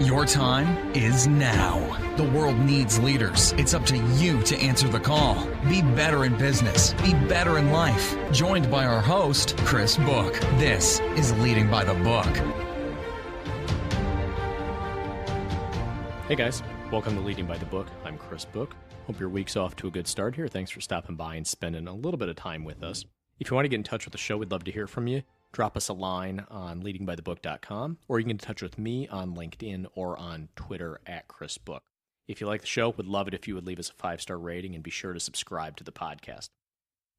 Your time is now. The world needs leaders. It's up to you to answer the call. Be better in business. Be better in life. Joined by our host, Chris Book. This is Leading by the Book. Hey guys, welcome to Leading by the Book. I'm Chris Book. Hope your week's off to a good start here. Thanks for stopping by and spending a little bit of time with us. If you want to get in touch with the show, we'd love to hear from you. Drop us a line on leadingbythebook.com, or you can get in touch with me on LinkedIn or on Twitter at Chris Book. If you like the show, would love it if you would leave us a 5-star rating and be sure to subscribe to the podcast.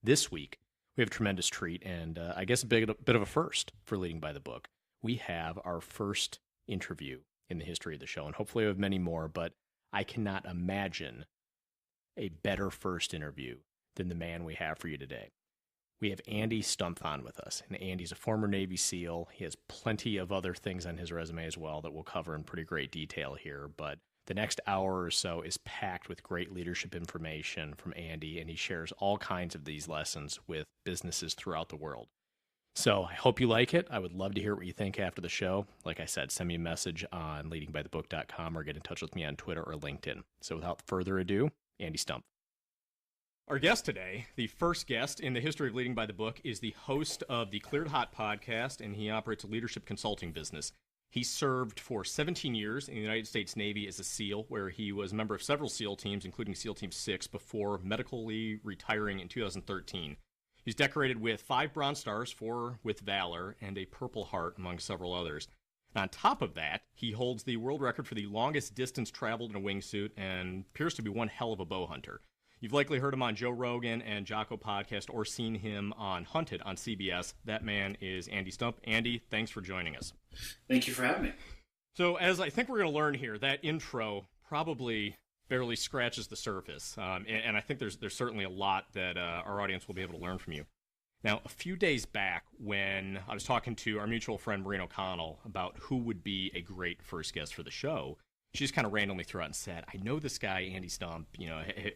This week, we have a tremendous treat and I guess a bit of a first for Leading by the Book. We have our first interview in the history of the show, and hopefully we have many more, but I cannot imagine a better first interview than the man we have for you today. We have Andy Stumpf on with us, and Andy's a former Navy SEAL. He has plenty of other things on his resume as well that we'll cover in pretty great detail here, but the next hour or so is packed with great leadership information from Andy, and he shares all kinds of these lessons with businesses throughout the world. So I hope you like it. I would love to hear what you think after the show. Like I said, send me a message on leadingbythebook.com or get in touch with me on Twitter or LinkedIn. So without further ado, Andy Stumpf. Our guest today, the first guest in the history of Leading by the Book, is the host of the Cleared Hot podcast, and he operates a leadership consulting business. He served for 17 years in the United States Navy as a SEAL, where he was a member of several SEAL teams, including SEAL Team 6, before medically retiring in 2013. He's decorated with 5 Bronze Stars, 4 with Valor, and a Purple Heart, among several others. And on top of that, he holds the world record for the longest distance traveled in a wingsuit and appears to be one hell of a bow hunter. You've likely heard him on Joe Rogan and Jocko podcast or seen him on Hunted on CBS. That man is Andy Stumpf. Andy, thanks for joining us. Thank you for having me. So as I think we're going to learn here, that intro probably barely scratches the surface. And I think there's certainly a lot that our audience will be able to learn from you. Now, a few days back when I was talking to our mutual friend Maureen O'Connell about who would be a great first guest for the show, she just kind of randomly threw out and said, I know this guy, Andy Stumpf,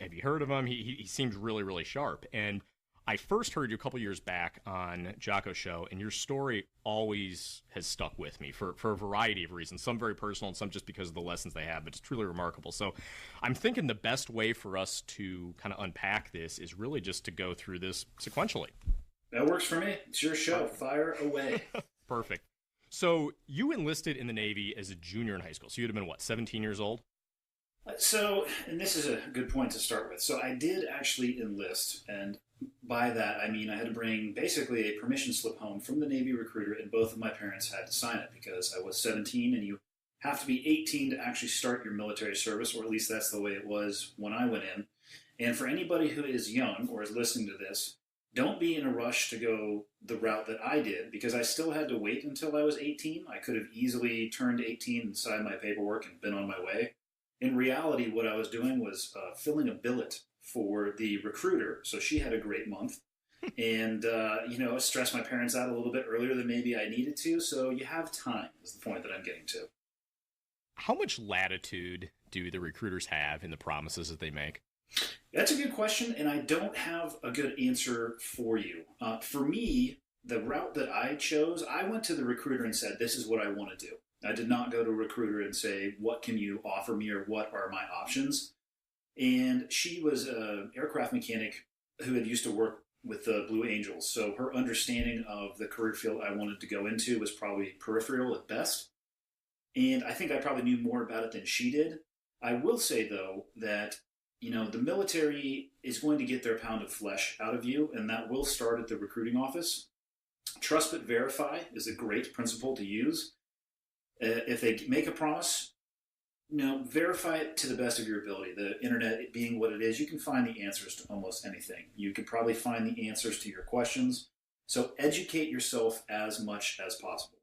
have you heard of him? He seems really, really sharp. And I first heard you a couple years back on Jocko's show, and your story always has stuck with me for a variety of reasons, some very personal and some just because of the lessons they have, but it's truly remarkable. So I'm thinking the best way for us to kind of unpack this is really just to go through this sequentially. That works for me. It's your show. Fire away. Perfect. So you enlisted in the Navy as a junior in high school. So you'd have been, 17 years old? So, and this is a good point to start with. So I did actually enlist, and by that I mean I had to bring basically a permission slip home from the Navy recruiter, and both of my parents had to sign it because I was 17, and you have to be 18 to actually start your military service, or at least that's the way it was when I went in. And for anybody who is young or is listening to this, don't be in a rush to go the route that I did, because I still had to wait until I was 18. I could have easily turned 18 and signed my paperwork and been on my way. In reality, what I was doing was filling a billet for the recruiter. So she had a great month and, stressed my parents out a little bit earlier than maybe I needed to. So you have time is the point that I'm getting to. How much latitude do the recruiters have in the promises that they make? That's a good question, and I don't have a good answer for you. For me, the route that I chose, I went to the recruiter and said, this is what I want to do. I did not go to a recruiter and say, what can you offer me or what are my options? And she was an aircraft mechanic who had used to work with the Blue Angels, so her understanding of the career field I wanted to go into was probably peripheral at best. And I think I probably knew more about it than she did. I will say, though, that the military is going to get their pound of flesh out of you, and that will start at the recruiting office. Trust but verify is a great principle to use. If they make a promise, verify it to the best of your ability. The internet being what it is, you can find the answers to almost anything. You could probably find the answers to your questions. So educate yourself as much as possible.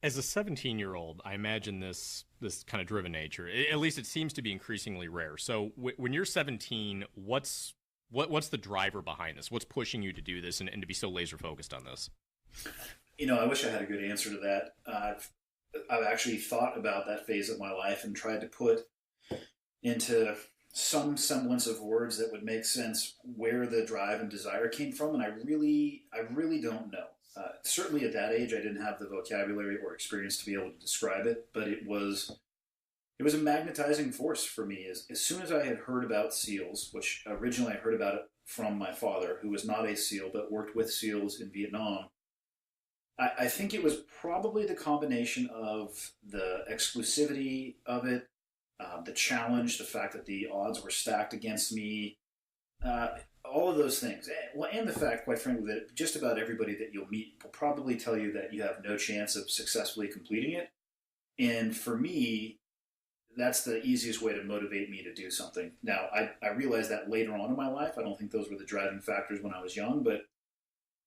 As a 17-year-old, I imagine this kind of driven nature, at least it seems to be increasingly rare. So when you're 17, what's the driver behind this? What's pushing you to do this and to be so laser focused on this? I wish I had a good answer to that. I've actually thought about that phase of my life and tried to put into some semblance of words that would make sense where the drive and desire came from, and I really don't know. Certainly at that age, I didn't have the vocabulary or experience to be able to describe it, but it was a magnetizing force for me. As soon as I had heard about SEALs, which originally I heard about it from my father, who was not a SEAL but worked with SEALs in Vietnam, I think it was probably the combination of the exclusivity of it, the challenge, the fact that the odds were stacked against me, all of those things. Well, and the fact, quite frankly, that just about everybody that you'll meet will probably tell you that you have no chance of successfully completing it. And for me, that's the easiest way to motivate me to do something. Now, I realized that later on in my life. I don't think those were the driving factors when I was young, but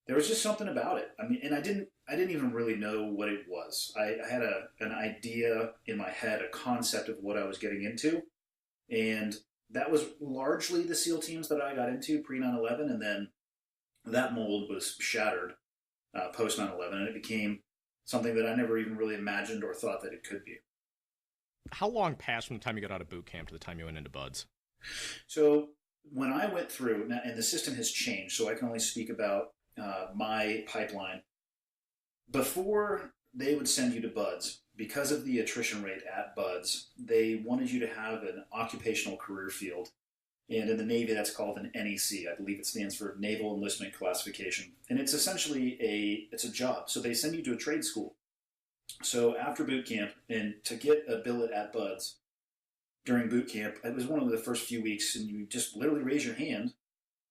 there was just something about it. I mean, and I didn't even really know what it was. I had an idea in my head, a concept of what I was getting into, and that was largely the SEAL teams that I got into pre 9/11, and then that mold was shattered post 9/11, and it became something that I never even really imagined or thought that it could be. How long passed from the time you got out of boot camp to the time you went into BUD/S? So when I went through, and the system has changed, so I can only speak about my pipeline. Before they would send you to BUD/S, because of the attrition rate at BUD/S, they wanted you to have an occupational career field. And in the Navy, that's called an NEC. I believe it stands for Naval Enlistment Classification. And it's essentially it's a job. So they send you to a trade school. So after boot camp, and to get a billet at BUD/S during boot camp, it was one of the first few weeks, and you just literally raise your hand,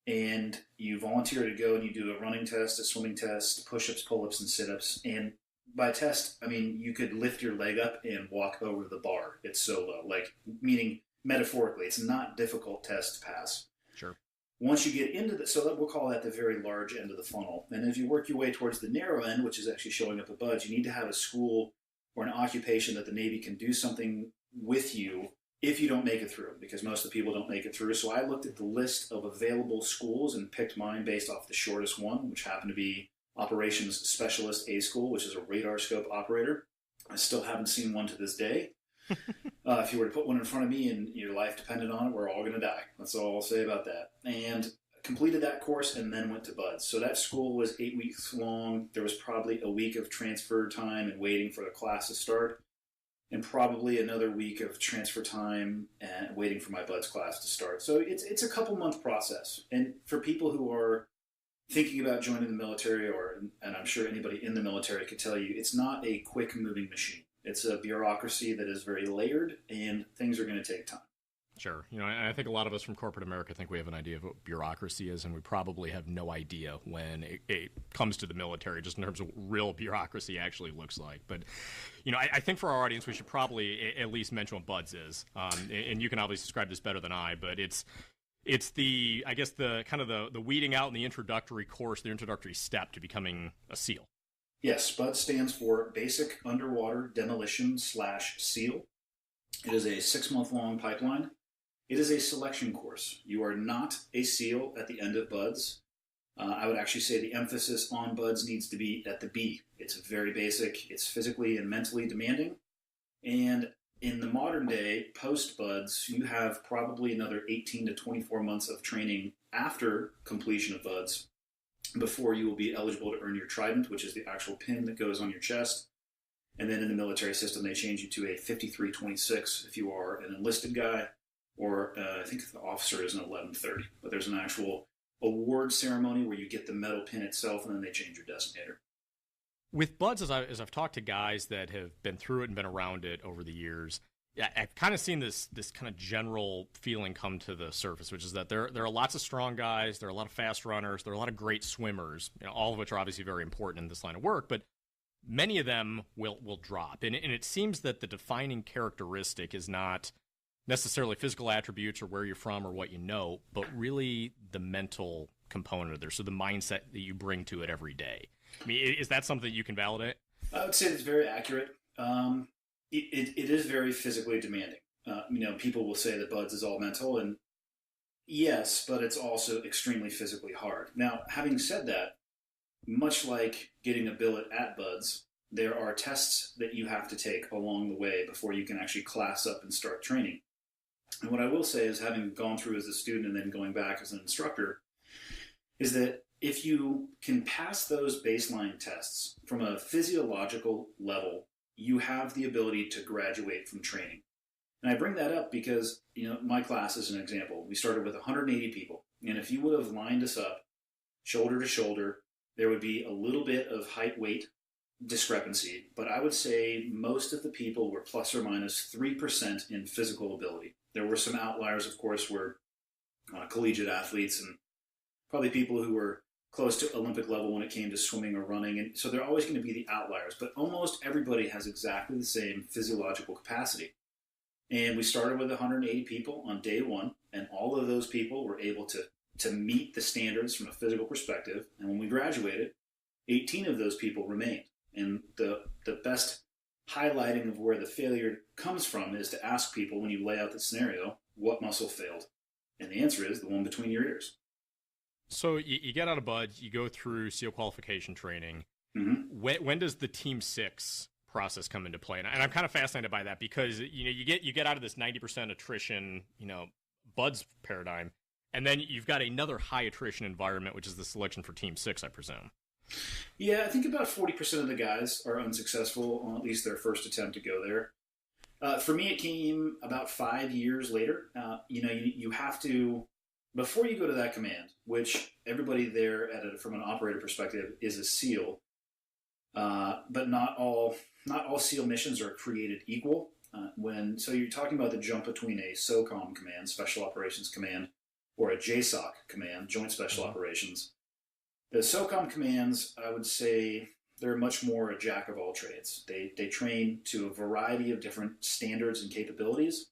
and you volunteer to go and you do a running test, a swimming test, push-ups, pull-ups, and sit-ups. And by test, I mean you could lift your leg up and walk over the bar. It's so low, like meaning metaphorically, it's not difficult test to pass. Sure. Once you get into so we'll call that the very large end of the funnel. And if you work your way towards the narrow end, which is actually showing up at BUD/S, you need to have a school or an occupation that the Navy can do something with you if you don't make it through, because most of the people don't make it through. So I looked at the list of available schools and picked mine based off the shortest one, which happened to be Operations Specialist A School, which is a radar scope operator. I still haven't seen one to this day. If you were to put one in front of me and your life depended on it, we're all going to die. That's all I'll say about that. And completed that course and then went to BUD/S. So that school was 8 weeks long. There was probably a week of transfer time and waiting for the class to start, and probably another week of transfer time and waiting for my BUD/S class to start. So it's a couple month process. And for people who are thinking about joining the military, and I'm sure anybody in the military could tell you, it's not a quick moving machine. It's a bureaucracy that is very layered, and things are going to take time. Sure. You know, and I think a lot of us from corporate America think we have an idea of what bureaucracy is, and we probably have no idea when it comes to the military, just in terms of what real bureaucracy actually looks like. But, you know, I think for our audience, we should probably at least mention what BUD/S is. And you can obviously describe this better than I, but it's the, I guess, the kind of the weeding out and the introductory course, the introductory step to becoming a SEAL. Yes, BUD/S stands for Basic Underwater Demolition / SEAL. It is a 6-month-long pipeline. It is a selection course. You are not a SEAL at the end of BUD/S. I would actually say the emphasis on BUD/S needs to be at the B. It's very basic. It's physically and mentally demanding. And in the modern day, post-BUD/S, you have probably another 18 to 24 months of training after completion of BUD/S before you will be eligible to earn your trident, which is the actual pin that goes on your chest. And then in the military system, they change you to a 5326 if you are an enlisted guy, or I think the officer is an 1130. But there's an actual award ceremony where you get the metal pin itself, and then they change your designator. With BUD/S, as I've talked to guys that have been through it and been around it over the years, I've kind of seen this kind of general feeling come to the surface, which is that there are lots of strong guys, there are a lot of fast runners, there are a lot of great swimmers, you know, all of which are obviously very important in this line of work, but many of them will drop. And it seems that the defining characteristic is not necessarily physical attributes or where you're from or what you know, but really the mental component of there, so the mindset that you bring to it every day. I mean, is that something that you can validate? I would say it's very accurate. It is very physically demanding. You know, people will say that BUD/S is all mental, and yes, but it's also extremely physically hard. Now, having said that, much like getting a billet at BUD/S, there are tests that you have to take along the way before you can actually class up and start training. And what I will say is, having gone through as a student and then going back as an instructor, is that if you can pass those baseline tests from a physiological level, you have the ability to graduate from training. And I bring that up because, my class is an example. We started with 180 people. And if you would have lined us up shoulder to shoulder, there would be a little bit of height weight discrepancy. But I would say most of the people were plus or minus 3% in physical ability. There were some outliers, of course, were collegiate athletes and probably people who were close to Olympic level when it came to swimming or running. And so they're always going to be the outliers. But almost everybody has exactly the same physiological capacity. And we started with 180 people on day one, and all of those people were able to meet the standards from a physical perspective. And when we graduated, 18 of those people remained. And the best highlighting of where the failure comes from is to ask people, when you lay out the scenario, what muscle failed? And the answer is the one between your ears. So you get out of Bud, you go through SEAL qualification training. Mm-hmm. When does the Team 6 process come into play? And I'm kind of fascinated by that because you get out of this 90% attrition, Bud's paradigm, and then you've got another high attrition environment, which is the selection for Team 6, I presume. Yeah, I think about 40% of the guys are unsuccessful on at least their first attempt to go there. For me, it came about 5 years later. You have to, before you go to that command, which everybody there from an operator perspective is a SEAL, but not all SEAL missions are created equal. So you're talking about the jump between a SOCOM command, Special Operations Command, or a JSOC command, Joint Special Operations. The SOCOM commands, I would say, they're much more a jack of all trades. They train to a variety of different standards and capabilities.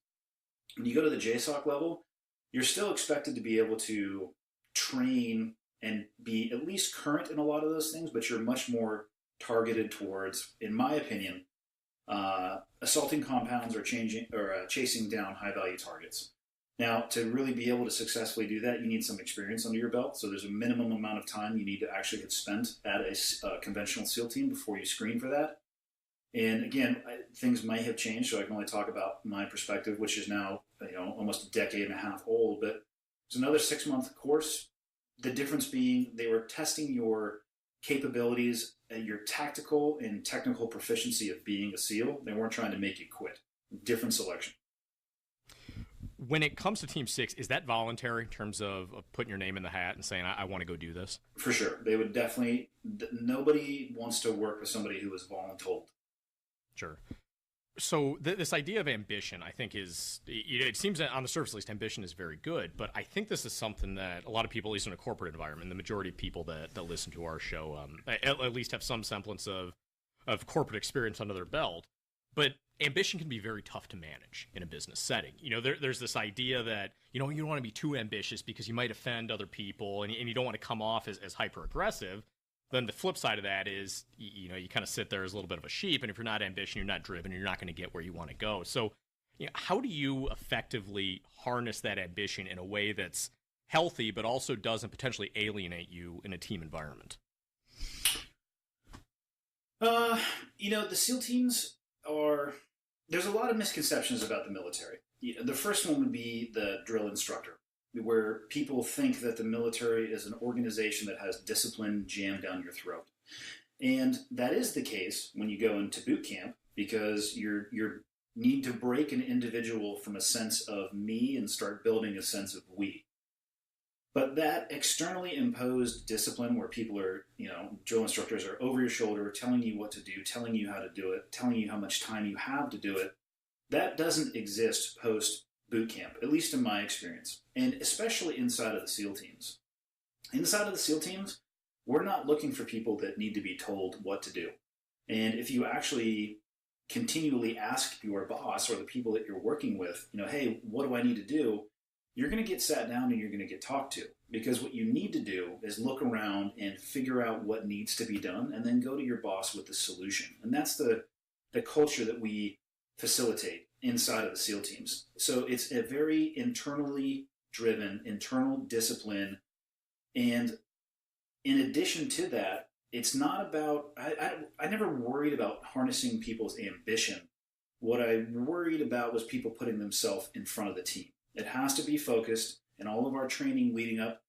When you go to the JSOC level, you're still expected to be able to train and be at least current in a lot of those things, but you're much more targeted towards, in my opinion, assaulting compounds or chasing down high-value targets. Now, to really be able to successfully do that, you need some experience under your belt. So there's a minimum amount of time you need to actually have spent at a conventional SEAL team before you screen for that. And again, things might have changed, so I can only talk about my perspective, which is now almost a decade and a half old. But it's another 6-month course. The difference being they were testing your capabilities and your tactical and technical proficiency of being a SEAL. They weren't trying to make you quit. Different selection. When it comes to Team 6, is that voluntary in terms of putting your name in the hat and saying, I want to go do this? For sure. They would definitely, nobody wants to work with somebody who is voluntold. Sure. So this idea of ambition, I think it seems that on the surface at least, ambition is very good, but I think this is something that a lot of people, at least in a corporate environment, the majority of people that listen to our show, at least have some semblance of corporate experience under their belt. But ambition can be very tough to manage in a business setting. There's this idea that, you don't want to be too ambitious because you might offend other people and you don't want to come off as hyper-aggressive. Then the flip side of that is, you kind of sit there as a little bit of a sheep, and if you're not ambitious, you're not driven, you're not going to get where you want to go. So, how do you effectively harness that ambition in a way that's healthy, but also doesn't potentially alienate you in a team environment? The SEAL teams there's a lot of misconceptions about the military. The first one would be the drill instructor, where people think that the military is an organization that has discipline jammed down your throat. And that is the case when you go into boot camp, because you need to break an individual from a sense of me and start building a sense of we. But that externally imposed discipline where people are, drill instructors are over your shoulder, telling you what to do, telling you how to do it, telling you how much time you have to do it, that doesn't exist post boot camp, at least in my experience, and especially inside of the SEAL teams. Inside of the SEAL teams, we're not looking for people that need to be told what to do. And if you actually continually ask your boss or the people that you're working with, hey, what do I need to do? You're going to get sat down and you're going to get talked to, because what you need to do is look around and figure out what needs to be done and then go to your boss with the solution. And that's the culture that we facilitate inside of the SEAL teams. So it's a very internally driven, internal discipline. And in addition to that, it's not about, I never worried about harnessing people's ambition. What I worried about was people putting themselves in front of the team. It has to be focused, and all of our training leading up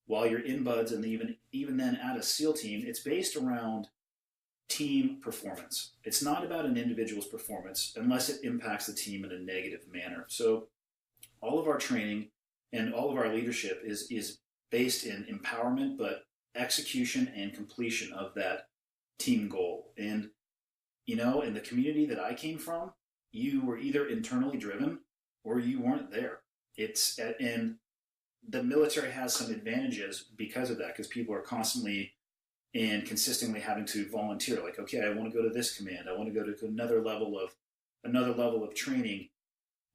while you're in buds and even then at a SEAL team, it's based around team performance. It's not about an individual's performance unless it impacts the team in a negative manner. So all of our training and all of our leadership is based in empowerment, but execution and completion of that team goal. And, in the community that I came from, you were either internally driven or you weren't there. And the military has some advantages because of that, because people are constantly and consistently having to volunteer. Like, okay, I want to go to this command. I want to go to another level of training.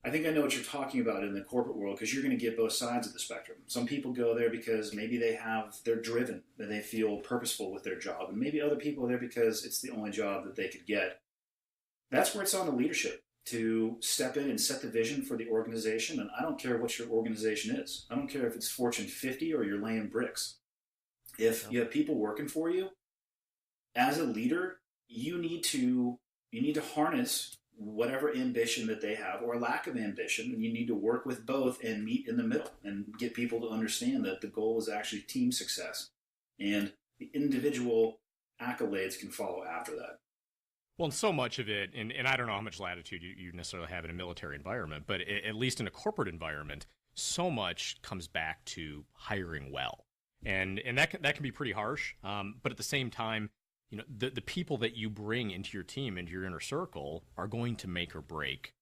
I think I know what you're talking about in the corporate world, because you're going to get both sides of the spectrum. Some people go there because maybe they're driven, that they feel purposeful with their job. And maybe other people are there because it's the only job that they could get. That's where it's on the leadership to step in and set the vision for the organization. And I don't care what your organization is. I don't care if it's Fortune 50 or you're laying bricks. If you have people working for you, as a leader, you need to harness whatever ambition that they have or lack of ambition, and you need to work with both and meet in the middle and get people to understand that the goal is actually team success, and the individual accolades can follow after that. Well, and so much of it, and I don't know how much latitude you necessarily have in a military environment, but at least in a corporate environment, so much comes back to hiring well. And that can be pretty harsh, but at the same time, the people that you bring into your team, into your inner circle, are going to make or break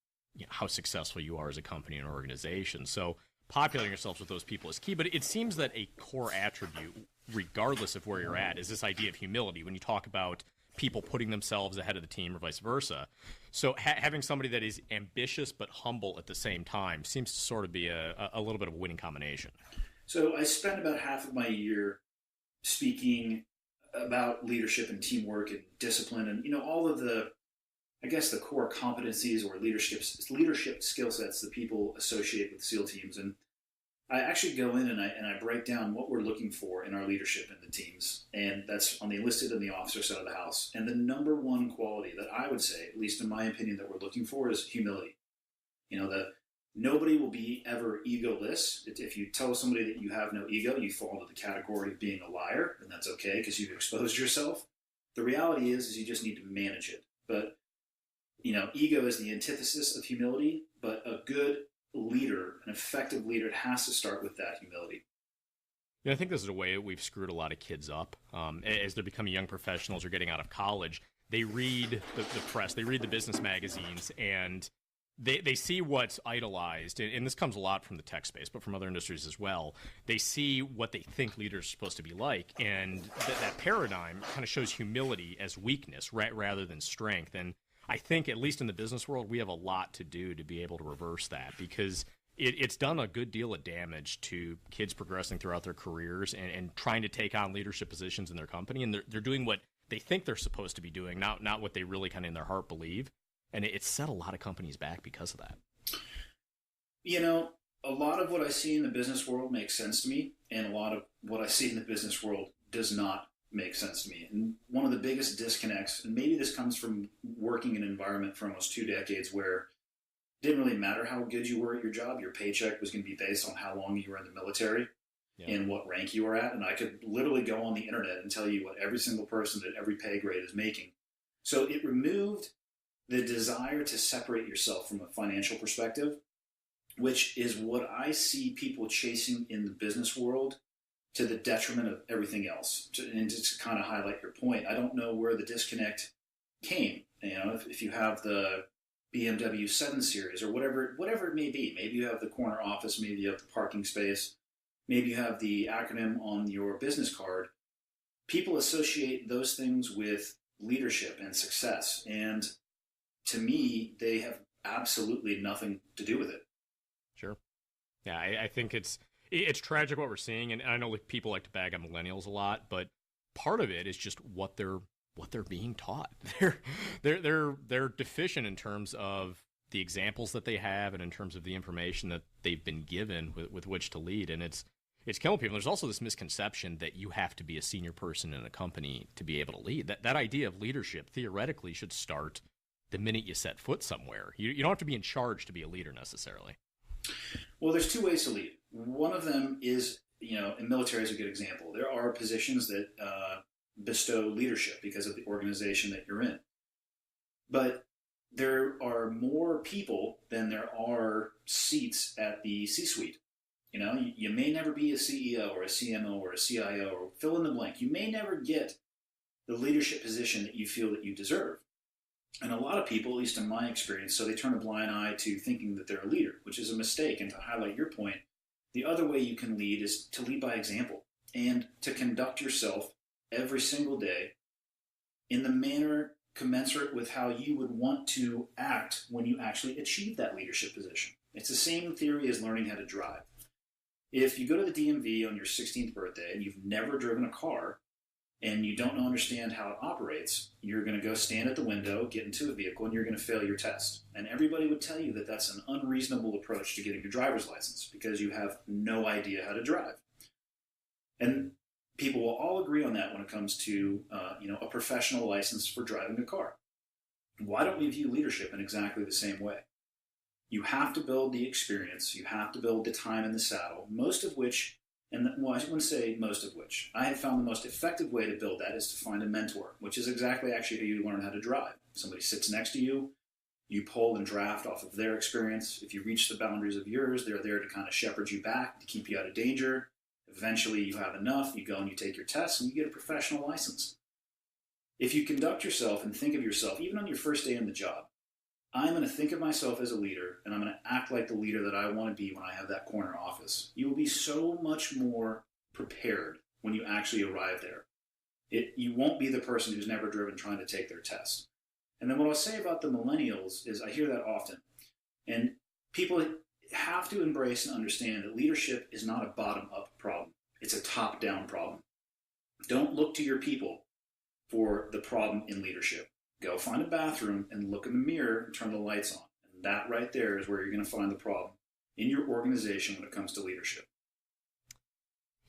how successful you are as a company and organization. So populating yourselves with those people is key. But it seems that a core attribute, regardless of where you're at, is this idea of humility when you talk about people putting themselves ahead of the team or vice versa. So having somebody that is ambitious but humble at the same time seems to sort of be a little bit of a winning combination. So I spent about half of my year speaking about leadership and teamwork and discipline and, all of the core competencies or leadership skill sets that people associate with SEAL teams. And I actually go in and I break down what we're looking for in our leadership in the teams. And that's on the enlisted and the officer side of the house. And the number one quality that I would say, at least in my opinion, that we're looking for is humility. Nobody will be ever egoless. If you tell somebody that you have no ego, you fall into the category of being a liar, and that's okay because you've exposed yourself. The reality is you just need to manage it. But, ego is the antithesis of humility, but a good leader, an effective leader, has to start with that humility. I think this is a way we've screwed a lot of kids up. As they're becoming young professionals or getting out of college, they read the press, they read the business magazines, and They see what's idolized, and this comes a lot from the tech space, but from other industries as well. They see what they think leaders are supposed to be like, and that paradigm kind of shows humility as weakness rather than strength. And I think, at least in the business world, we have a lot to do to be able to reverse that, because it's done a good deal of damage to kids progressing throughout their careers and trying to take on leadership positions in their company, and they're doing what they think they're supposed to be doing, not what they really kind of in their heart believe. And it's set a lot of companies back because of that. A lot of what I see in the business world makes sense to me, and a lot of what I see in the business world does not make sense to me. And one of the biggest disconnects, and maybe this comes from working in an environment for almost 2 decades where it didn't really matter how good you were at your job. Your paycheck was going to be based on how long you were in the military and what rank you were at. And I could literally go on the internet and tell you what every single person at every pay grade is making. So it removed the desire to separate yourself from a financial perspective, which is what I see people chasing in the business world to the detriment of everything else. And just to kind of highlight your point, I don't know where the disconnect came. If you have the BMW 7 Series or whatever it may be, maybe you have the corner office, maybe you have the parking space, maybe you have the acronym on your business card. People associate those things with leadership and success. And to me, they have absolutely nothing to do with it. Sure. Yeah, I think it's tragic what we're seeing, and I know people like to bag on millennials a lot, but part of it is just what they're being taught. They're deficient in terms of the examples that they have and in terms of the information that they've been given with which to lead, and it's killing people. There's also this misconception that you have to be a senior person in a company to be able to lead. That idea of leadership theoretically should start the minute you set foot somewhere. You don't have to be in charge to be a leader necessarily. Well, there's 2 ways to lead. One of them is in military is a good example. There are positions that bestow leadership because of the organization that you're in. But there are more people than there are seats at the C-suite. You may never be a CEO or a CMO or a CIO or fill in the blank. You may never get the leadership position that you feel that you deserve. And a lot of people, at least in my experience, so they turn a blind eye to thinking that they're a leader, which is a mistake. And to highlight your point, the other way you can lead is to lead by example and to conduct yourself every single day in the manner commensurate with how you would want to act when you actually achieve that leadership position. It's the same theory as learning how to drive. If you go to the DMV on your 16th birthday and you've never driven a car and you don't understand how it operates, you're going to go stand at the window, get into a vehicle, and you're going to fail your test. And everybody would tell you that that's an unreasonable approach to getting your driver's license because you have no idea how to drive. And people will all agree on that when it comes to a professional license for driving a car. Why don't we view leadership in exactly the same way? You have to build the experience. You have to build the time in the saddle, most of which, I wouldn't say most of which. I have found the most effective way to build that is to find a mentor, which is exactly actually how you learn how to drive. Somebody sits next to you, you pull and draft off of their experience. If you reach the boundaries of yours, they're there to kind of shepherd you back, to keep you out of danger. Eventually you have enough, you go and you take your test, and you get a professional license. If you conduct yourself and think of yourself, even on your first day in the job, I'm going to think of myself as a leader, and I'm going to act like the leader that I want to be when I have that corner office. You will be so much more prepared when you actually arrive there. You won't be the person who's never driven trying to take their test. And then what I'll say about the millennials is I hear that often. And people have to embrace and understand that leadership is not a bottom-up problem. It's a top-down problem. Don't look to your people for the problem in leadership. Go find a bathroom and look in the mirror and turn the lights on. And that right there is where you're going to find the problem in your organization when it comes to leadership.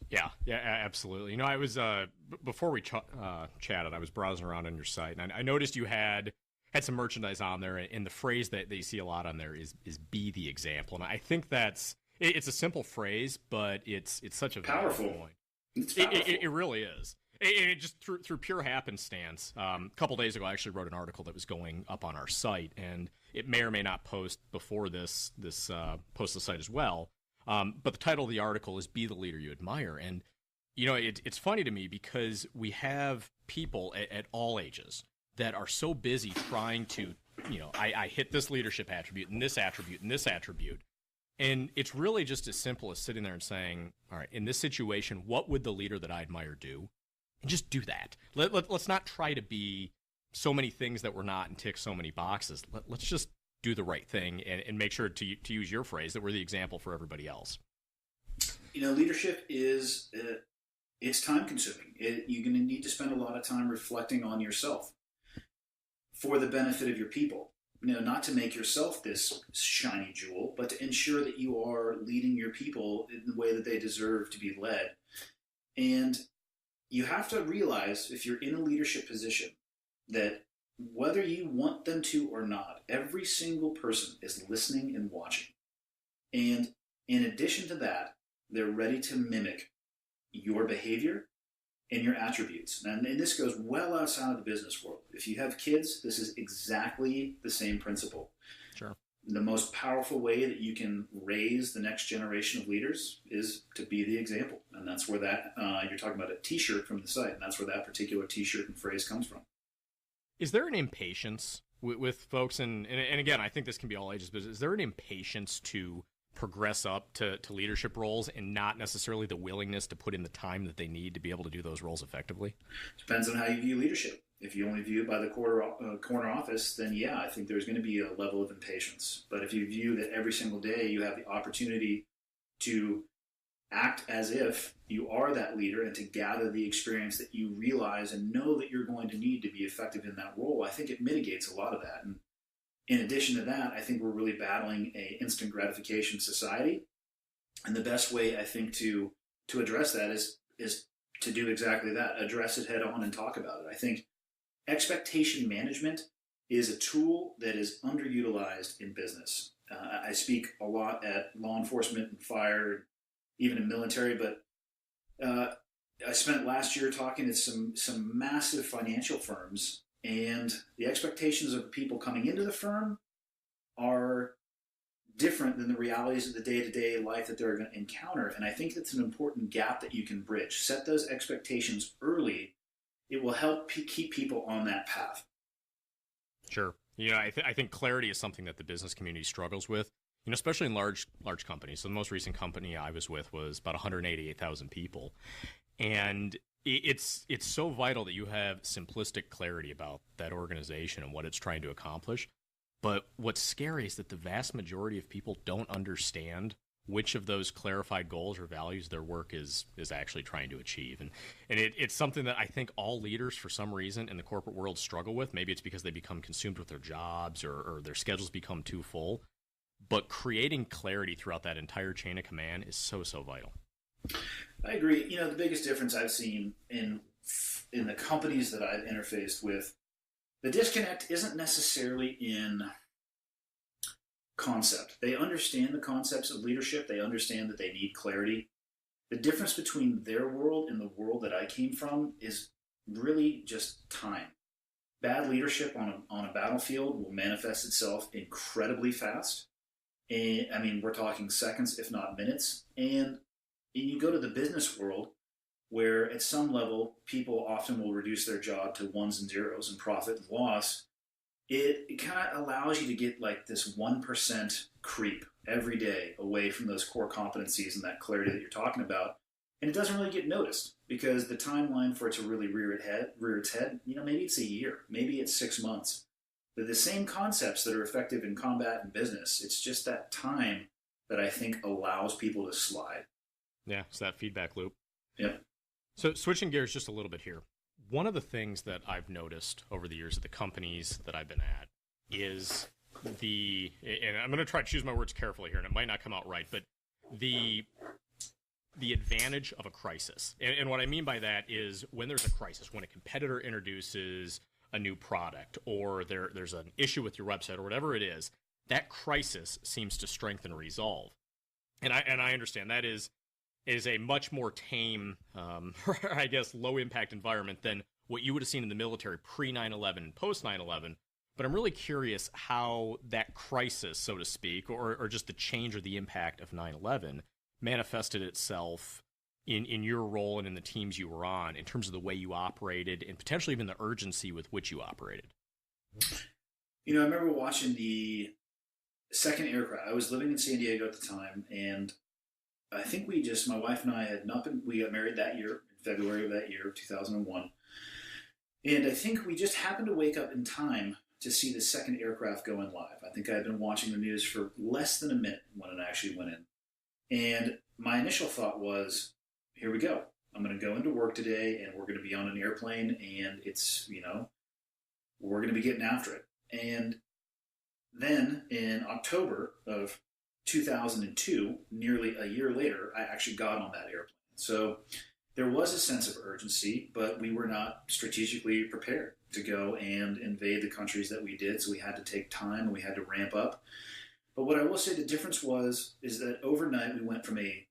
Yeah, absolutely. I was, before we chatted, I was browsing around on your site, and I noticed you had some merchandise on there, and the phrase that you see a lot on there is be the example. And I think it's a simple phrase, but it's such a powerful point. It's powerful. It really is. It just through pure happenstance. A couple days ago, I actually wrote an article that was going up on our site, and it may or may not post before this post the site as well. But the title of the article is "Be the Leader You Admire," and it's funny to me because we have people at all ages that are so busy trying to, I hit this leadership attribute and this attribute and this attribute. And it's really just as simple as sitting there and saying, all right, in this situation, what would the leader that I admire do? And just do that. Let's not try to be so many things that we're not and tick so many boxes. Let's just do the right thing and make sure, to use your phrase, that we're the example for everybody else. Leadership is, it's time consuming. You're going to need to spend a lot of time reflecting on yourself for the benefit of your people. Not to make yourself this shiny jewel, but to ensure that you are leading your people in the way that they deserve to be led. And you have to realize, if you're in a leadership position, that whether you want them to or not, every single person is listening and watching. And in addition to that, they're ready to mimic your behavior and your attributes. And this goes well outside of the business world. If you have kids, this is exactly the same principle. Sure. The most powerful way that you can raise the next generation of leaders is to be the example. And that's where that, you're talking about a t-shirt from the site, and that's where that particular t-shirt and phrase comes from. Is there an impatience with folks, and again, I think this can be all ages, but is there an impatience to progress up to leadership roles and not necessarily the willingness to put in the time that they need to be able to do those roles effectively? Depends on how you view leadership. If you only view it by the corner office, then yeah, I think there's going to be a level of impatience. But if you view that every single day you have the opportunity to act as if you are that leader and to gather the experience that you realize and know that you're going to need to be effective in that role, I think it mitigates a lot of that. And in addition to that, I think we're really battling an instant gratification society. And the best way, I think, to address that is to do exactly that, address it head on and talk about it. I think expectation management is a tool that is underutilized in business. I speak a lot at law enforcement and fire, even in military, but I spent last year talking to some massive financial firms, and the expectations of people coming into the firm are different than the realities of the day-to-day life that they're going to encounter. And I think that's an important gap that you can bridge. Set those expectations early. It will help keep people on that path. Sure. I think clarity is something that the business community struggles with, especially in large companies. So the most recent company I was with was about 188,000 people. And it's so vital that you have simplistic clarity about that organization and what it's trying to accomplish. But what's scary is that the vast majority of people don't understand which of those clarified goals or values their work is actually trying to achieve. And it's something that I think all leaders, for some reason, in the corporate world struggle with. Maybe it's because they become consumed with their jobs or their schedules become too full. But creating clarity throughout that entire chain of command is so vital. I agree. The biggest difference I've seen in the companies that I've interfaced with, the disconnect isn't necessarily in concept. They understand the concepts of leadership. They understand that they need clarity. The difference between their world and the world that I came from is really just time. Bad leadership on a battlefield will manifest itself incredibly fast. And I mean, we're talking seconds, if not minutes. And you go to the business world, where at some level, people often will reduce their job to ones and zeros and profit and loss. It kind of allows you to get like this 1% creep every day away from those core competencies and that clarity that you're talking about. And it doesn't really get noticed because the timeline for it to really rear its head, maybe it's a year, maybe it's 6 months. They're the same concepts that are effective in combat and business. It's just that time that I think allows people to slide. Yeah, it's that feedback loop. Yeah. So switching gears just a little bit here. One of the things that I've noticed over the years at the companies that I've been at is and I'm going to try to choose my words carefully here, and it might not come out right, but the advantage of a crisis. And what I mean by that is when there's a crisis, when a competitor introduces a new product or there's an issue with your website or whatever it is, that crisis seems to strengthen and resolve. And I understand that is a much more tame, I guess, low-impact environment than what you would have seen in the military pre-9/11 and post-9/11. But I'm really curious how that crisis, so to speak, or just the change or the impact of 9/11 manifested itself in your role and in the teams you were on in terms of the way you operated and potentially even the urgency with which you operated. I remember watching the second aircraft. I was living in San Diego at the time, and I think my wife and I we got married that year, in February of that year, 2001. And I think we just happened to wake up in time to see the second aircraft going live. I think I had been watching the news for less than a minute when it actually went in. And my initial thought was, here we go. I'm going to go into work today and we're going to be on an airplane and we're going to be getting after it. And then in October of 2002, nearly a year later, I actually got on that airplane. So there was a sense of urgency, but we were not strategically prepared to go and invade the countries that we did. So we had to take time and we had to ramp up. But what I will say the difference is that overnight we went from a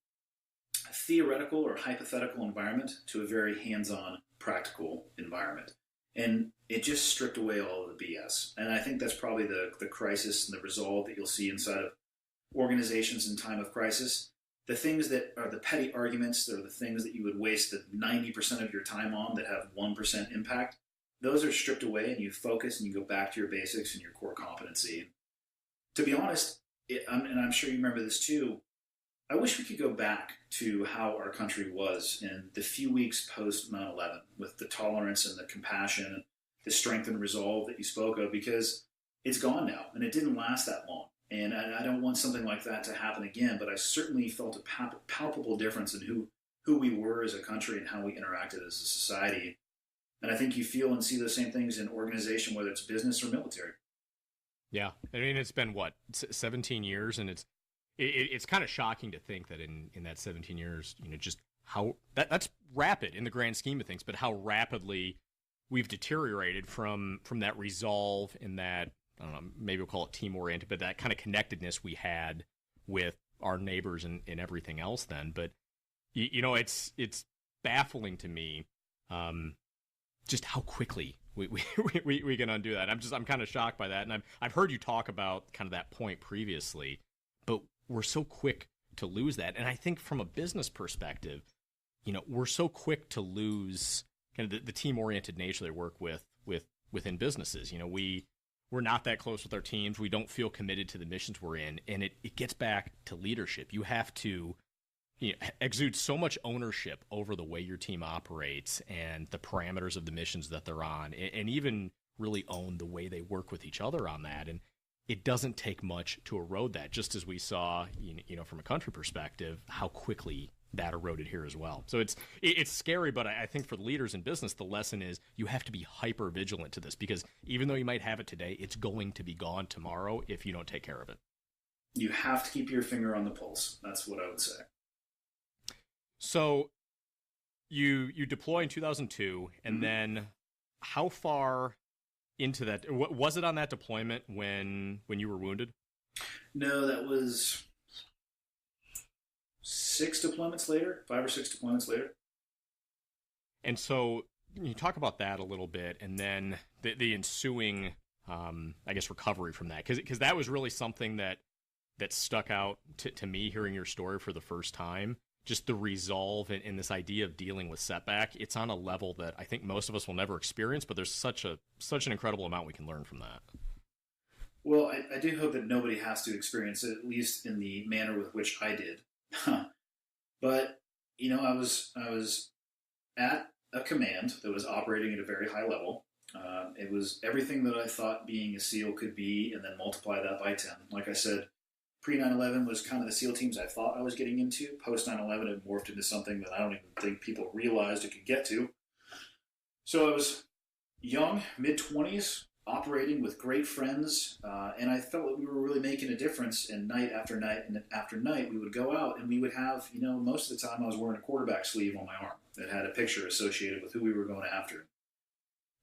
theoretical or hypothetical environment to a very hands-on, practical environment. And it just stripped away all of the BS. And I think that's probably the crisis and the resolve that you'll see inside of organizations in time of crisis. The things that are the petty arguments, they're the things that you would waste the 90% of your time on that have 1% impact. Those are stripped away and you focus and you go back to your basics and your core competency. To be honest, and I'm sure you remember this too, I wish we could go back to how our country was in the few weeks post 9/11 with the tolerance and the compassion and the strength and resolve that you spoke of, because it's gone now and it didn't last that long. And I don't want something like that to happen again, but I certainly felt a palpable difference in who we were as a country and how we interacted as a society. And I think you feel and see those same things in organization, whether it's business or military. Yeah. I mean, it's been, 17 years, and it's kind of shocking to think that in that 17 years, just how that's rapid in the grand scheme of things, but how rapidly we've deteriorated from that resolve and that, I don't know, maybe we'll call it team-oriented, but that kind of connectedness we had with our neighbors and everything else then. But, it's baffling to me, just how quickly we can undo that. I'm kind of shocked by that, and I've heard you talk about kind of that point previously, but we're so quick to lose that. And I think from a business perspective, we're so quick to lose kind of the team-oriented nature they work within businesses. We're not that close with our teams. We don't feel committed to the missions we're in, and it gets back to leadership. You have to exude so much ownership over the way your team operates and the parameters of the missions that they're on, and even really own the way they work with each other on that. And it doesn't take much to erode that, just as we saw, from a country perspective, how quickly that eroded here as well. So it's scary, but I think for the leaders in business, the lesson is you have to be hyper vigilant to this, because even though you might have it today, it's going to be gone tomorrow if you don't take care of it. You have to keep your finger on the pulse. That's what I would say. So you deploy in 2002, and then how far into that, was it on that deployment when you were wounded? No, that was 5 or 6 deployments later. And so you talk about that a little bit, and then the ensuing, recovery from that, because that was really something that stuck out to me hearing your story for the first time. Just the resolve and this idea of dealing with setback. It's on a level that I think most of us will never experience, but there's such an incredible amount we can learn from that. Well, I do hope that nobody has to experience it, at least in the manner with which I did. But, I was at a command that was operating at a very high level. It was everything that I thought being a SEAL could be, and then multiply that by 10. Like I said, pre 9/11 was kind of the SEAL teams I thought I was getting into. Post 9/11, it morphed into something that I don't even think people realized it could get to. So I was young, mid-20s, operating with great friends, and I felt that we were really making a difference. And night after night after night, we would go out and we would have, most of the time I was wearing a quarterback sleeve on my arm that had a picture associated with who we were going after.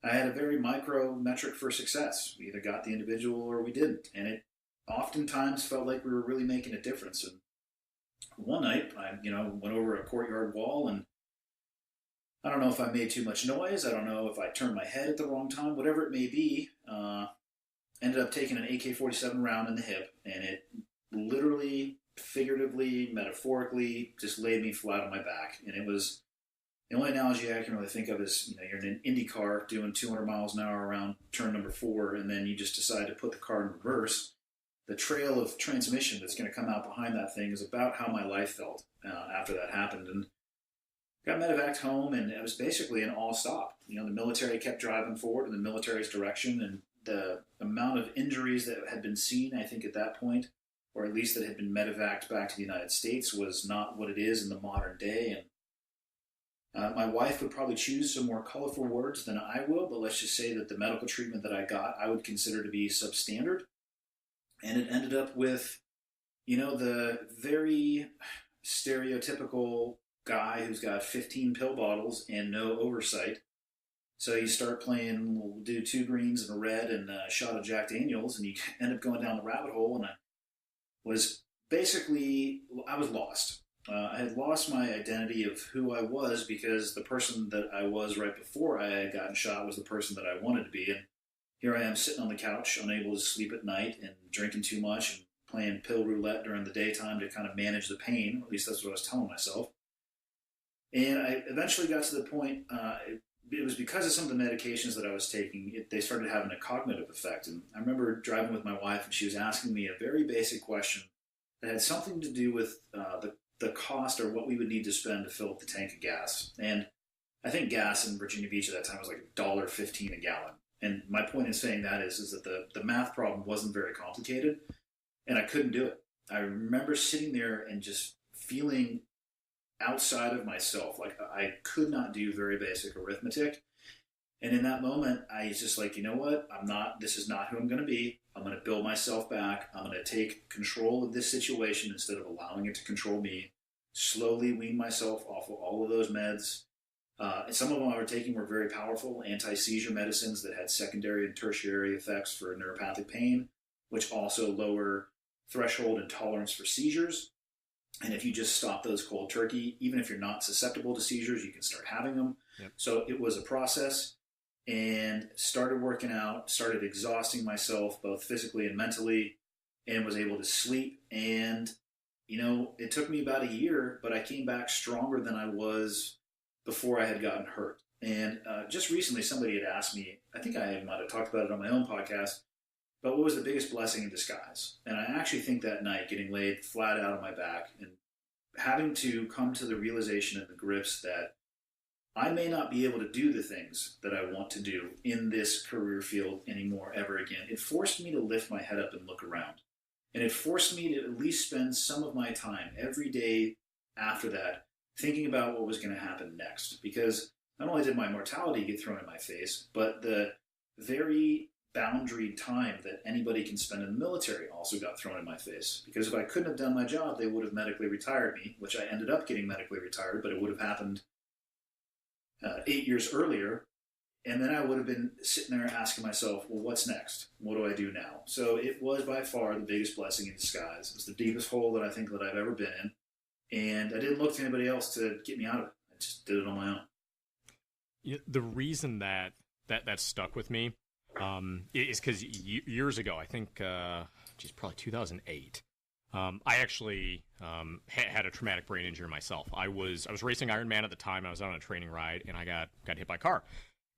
I had a very micro metric for success. We either got the individual or we didn't, and it oftentimes felt like we were really making a difference. And one night, I went over a courtyard wall, and I don't know if I made too much noise. I don't know if I turned my head at the wrong time. Whatever it may be, ended up taking an AK-47 round in the hip, and it literally, figuratively, metaphorically just laid me flat on my back. And it was the only analogy I can really think of is, you're in an Indy car doing 200 miles an hour around turn number 4, and then you just decide to put the car in reverse. The trail of transmission that's going to come out behind that thing is about how my life felt after that happened. And got medevaced home, and it was basically an all stop. The military kept driving forward in the military's direction, and the amount of injuries that had been seen, I think at that point, or at least that had been medevaced back to the United States, was not what it is in the modern day. And my wife would probably choose some more colorful words than I will, but let's just say that the medical treatment that I got, I would consider to be substandard. And it ended up with, the very stereotypical guy who's got 15 pill bottles and no oversight. So you start playing, we'll do 2 greens and a red and a shot of Jack Daniels, and you end up going down the rabbit hole. And I was lost. I had lost my identity of who I was, because the person that I was right before I had gotten shot was the person that I wanted to be. And here I am sitting on the couch, unable to sleep at night and drinking too much and playing pill roulette during the daytime to kind of manage the pain. At least that's what I was telling myself. And I eventually got to the point, it was because of some of the medications that I was taking, they started having a cognitive effect. And I remember driving with my wife, and she was asking me a very basic question that had something to do with the cost, or what we would need to spend to fill up the tank of gas. And I think gas in Virginia Beach at that time was like $1.15 a gallon. And my point in saying that is that the math problem wasn't very complicated, and I couldn't do it. I remember sitting there and just feeling outside of myself. Like I could not do very basic arithmetic. And in that moment, I was just like, you know what? This is not who I'm going to be. I'm going to build myself back. I'm going to take control of this situation instead of allowing it to control me. Slowly wean myself off of all of those meds. And some of them I were taking were very powerful anti-seizure medicines that had secondary and tertiary effects for neuropathic pain, which also lower threshold and tolerance for seizures. And if you just stop those cold turkey, even if you're not susceptible to seizures, you can start having them. Yep. So it was a process, and started working out, started exhausting myself both physically and mentally, and was able to sleep. And, it took me about a year, but I came back stronger than I was before I had gotten hurt. And just recently, somebody had asked me, I think I might have talked about it on my own podcast, but what was the biggest blessing in disguise? And I actually think that night, getting laid flat out on my back and having to come to the realization and the grips that I may not be able to do the things that I want to do in this career field anymore ever again. It forced me to lift my head up and look around. And it forced me to at least spend some of my time every day after that thinking about what was going to happen next. Because not only did my mortality get thrown in my face, but the very boundary time that anybody can spend in the military also got thrown in my face. Because if I couldn't have done my job, they would have medically retired me, which I ended up getting medically retired, but it would have happened 8 years earlier. And then I would have been sitting there asking myself, well, what's next? What do I do now? So it was by far the biggest blessing in disguise. It was the deepest hole that I think that I've ever been in. And I didn't look to anybody else to get me out of it. I just did it on my own. The reason that stuck with me is because years ago, I think, probably 2008, I actually had a traumatic brain injury myself. I was racing Ironman at the time. I was on a training ride, and I got hit by a car.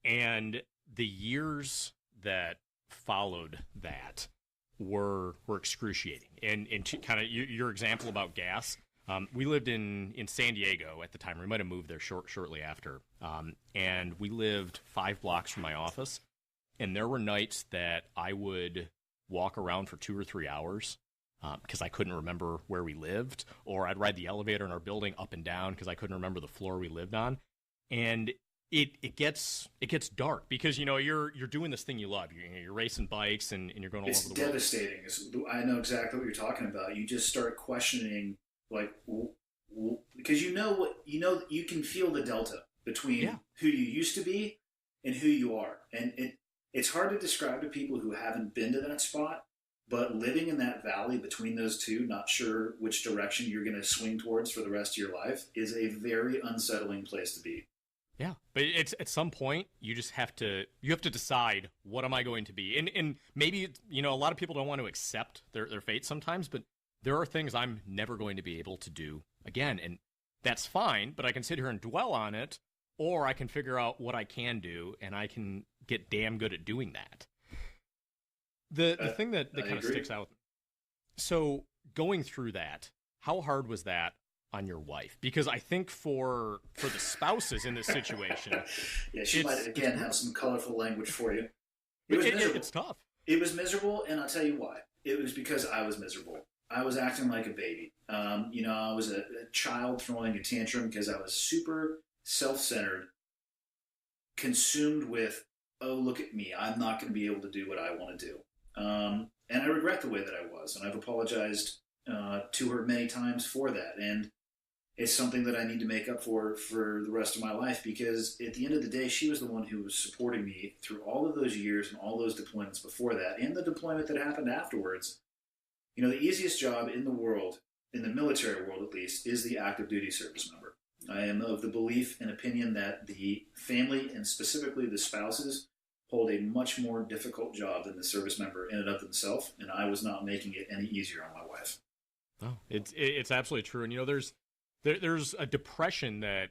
And the years that followed that were excruciating. And to kind of your example about gas, we lived in San Diego at the time. We might have moved there shortly after. And we lived 5 blocks from my office. And there were nights that I would walk around for 2 or 3 hours because I couldn't remember where we lived, or I'd ride the elevator in our building up and down because I couldn't remember the floor we lived on. And it gets dark because you're doing this thing you love. You're racing bikes and you're going all over the world. It's devastating. I know exactly what you're talking about. You just start questioning, because you can feel the delta between who you used to be and who you are, and it's hard to describe to people who haven't been to that spot. But living in that valley between those two, not sure which direction you're going to swing towards for the rest of your life, is a very unsettling place to be. Yeah, but it's at some point you just have to decide, what am I going to be? And maybe a lot of people don't want to accept their fate sometimes, but there are things I'm never going to be able to do again, and that's fine. But I can sit here and dwell on it, or I can figure out what I can do, and I can get damn good at doing that. The thing that kind of sticks out. So going through that, how hard was that on your wife? Because I think for the spouses in this situation, she might again have some colorful language for you. It was miserable. It's tough. It was miserable, and I'll tell you why. It was because I was miserable. I was acting like a baby. I was a child throwing a tantrum because I was super self-centered, consumed with, oh, look at me, I'm not going to be able to do what I want to do. And I regret the way that I was, and I've apologized to her many times for that. And it's something that I need to make up for the rest of my life, because at the end of the day, she was the one who was supporting me through all of those years and all those deployments before that, and the deployment that happened afterwards. The easiest job in the world, in the military world at least, is the active duty service member. I am of the belief and opinion that the family, and specifically the spouses, hold a much more difficult job than the service member in and of themselves, and I was not making it any easier on my wife. Oh, it's absolutely true. And there's a depression that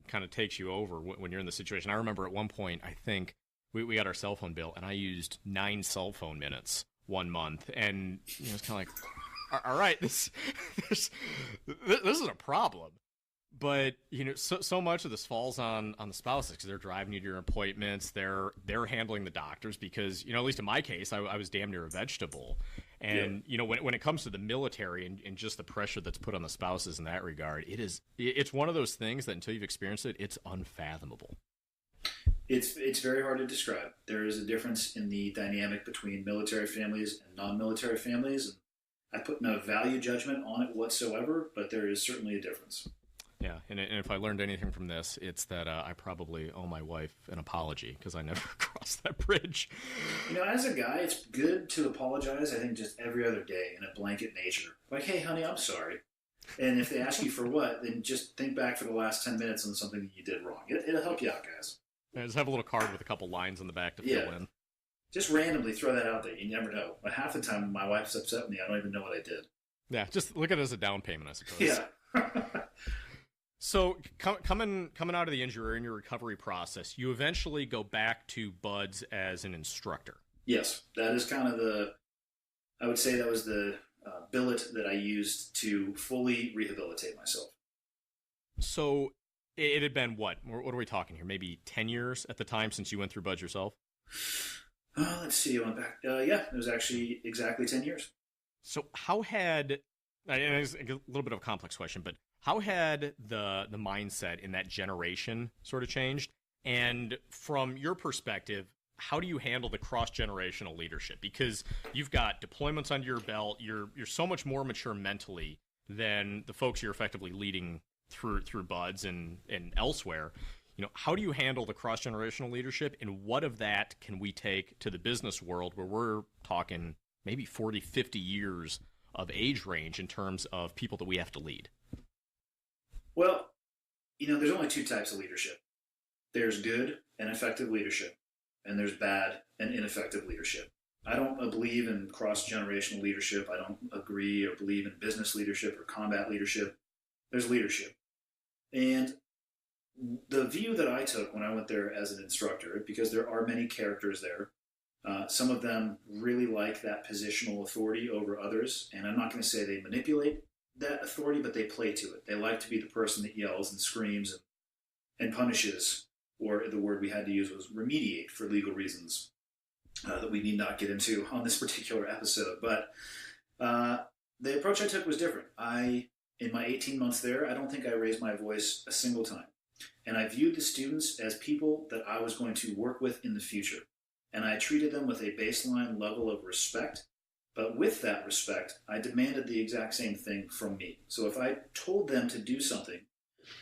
kind of takes you over when you're in the situation. I remember at one point, I think we got our cell phone bill, and I used 9 cell phone minutes one month, and it's kind of like, all right, this is a problem. But so much of this falls on the spouses, because they're driving you to your appointments, they're handling the doctors, because at least in my case, I was damn near a vegetable. And when it comes to the military and just the pressure that's put on the spouses in that regard, it's one of those things that until you've experienced it, it's unfathomable. It's very hard to describe. There is a difference in the dynamic between military families and non-military families, and I put no value judgment on it whatsoever, but there is certainly a difference. Yeah, and if I learned anything from this, it's that I probably owe my wife an apology, because I never crossed that bridge. As a guy, it's good to apologize, I think, just every other day in a blanket nature. Like, hey, honey, I'm sorry. And if they ask you for what, then just think back for the last 10 minutes on something that you did wrong. It'll help you out, guys. Yeah, just have a little card with a couple lines on the back to fill in. Just randomly throw that out there. You never know. But half the time, my wife's upset with me. I don't even know what I did. Yeah, just look at it as a down payment, I suppose. Yeah. So coming out of the injury in your recovery process, you eventually go back to BUD/S as an instructor. Yes, that is kind of I would say that was the billet that I used to fully rehabilitate myself. So it had been what are we talking here? Maybe 10 years at the time since you went through BUD/S yourself? Let's see, I went back. Yeah, it was actually exactly 10 years. So how had, and it's a little bit of a complex question, but how had the mindset in that generation sort of changed? And from your perspective, how do you handle the cross-generational leadership? Because you've got deployments under your belt, you're so much more mature mentally than the folks you're effectively leading through BUD/S and elsewhere. How do you handle the cross-generational leadership, and what of that can we take to the business world where we're talking maybe 40, 50 years of age range in terms of people that we have to lead? Well, there's only two types of leadership. There's good and effective leadership, and there's bad and ineffective leadership. I don't believe in cross-generational leadership. I don't agree or believe in business leadership or combat leadership. There's leadership. And the view that I took when I went there as an instructor, because there are many characters there, some of them really like that positional authority over others, and I'm not going to say they manipulate that authority, but they play to it. They like to be the person that yells and screams and punishes, or the word we had to use was remediate for legal reasons that we need not get into on this particular episode. But the approach I took was different. In my 18 months there, I don't think I raised my voice a single time. And I viewed the students as people that I was going to work with in the future. And I treated them with a baseline level of respect. But with that respect, I demanded the exact same thing from me. So if I told them to do something,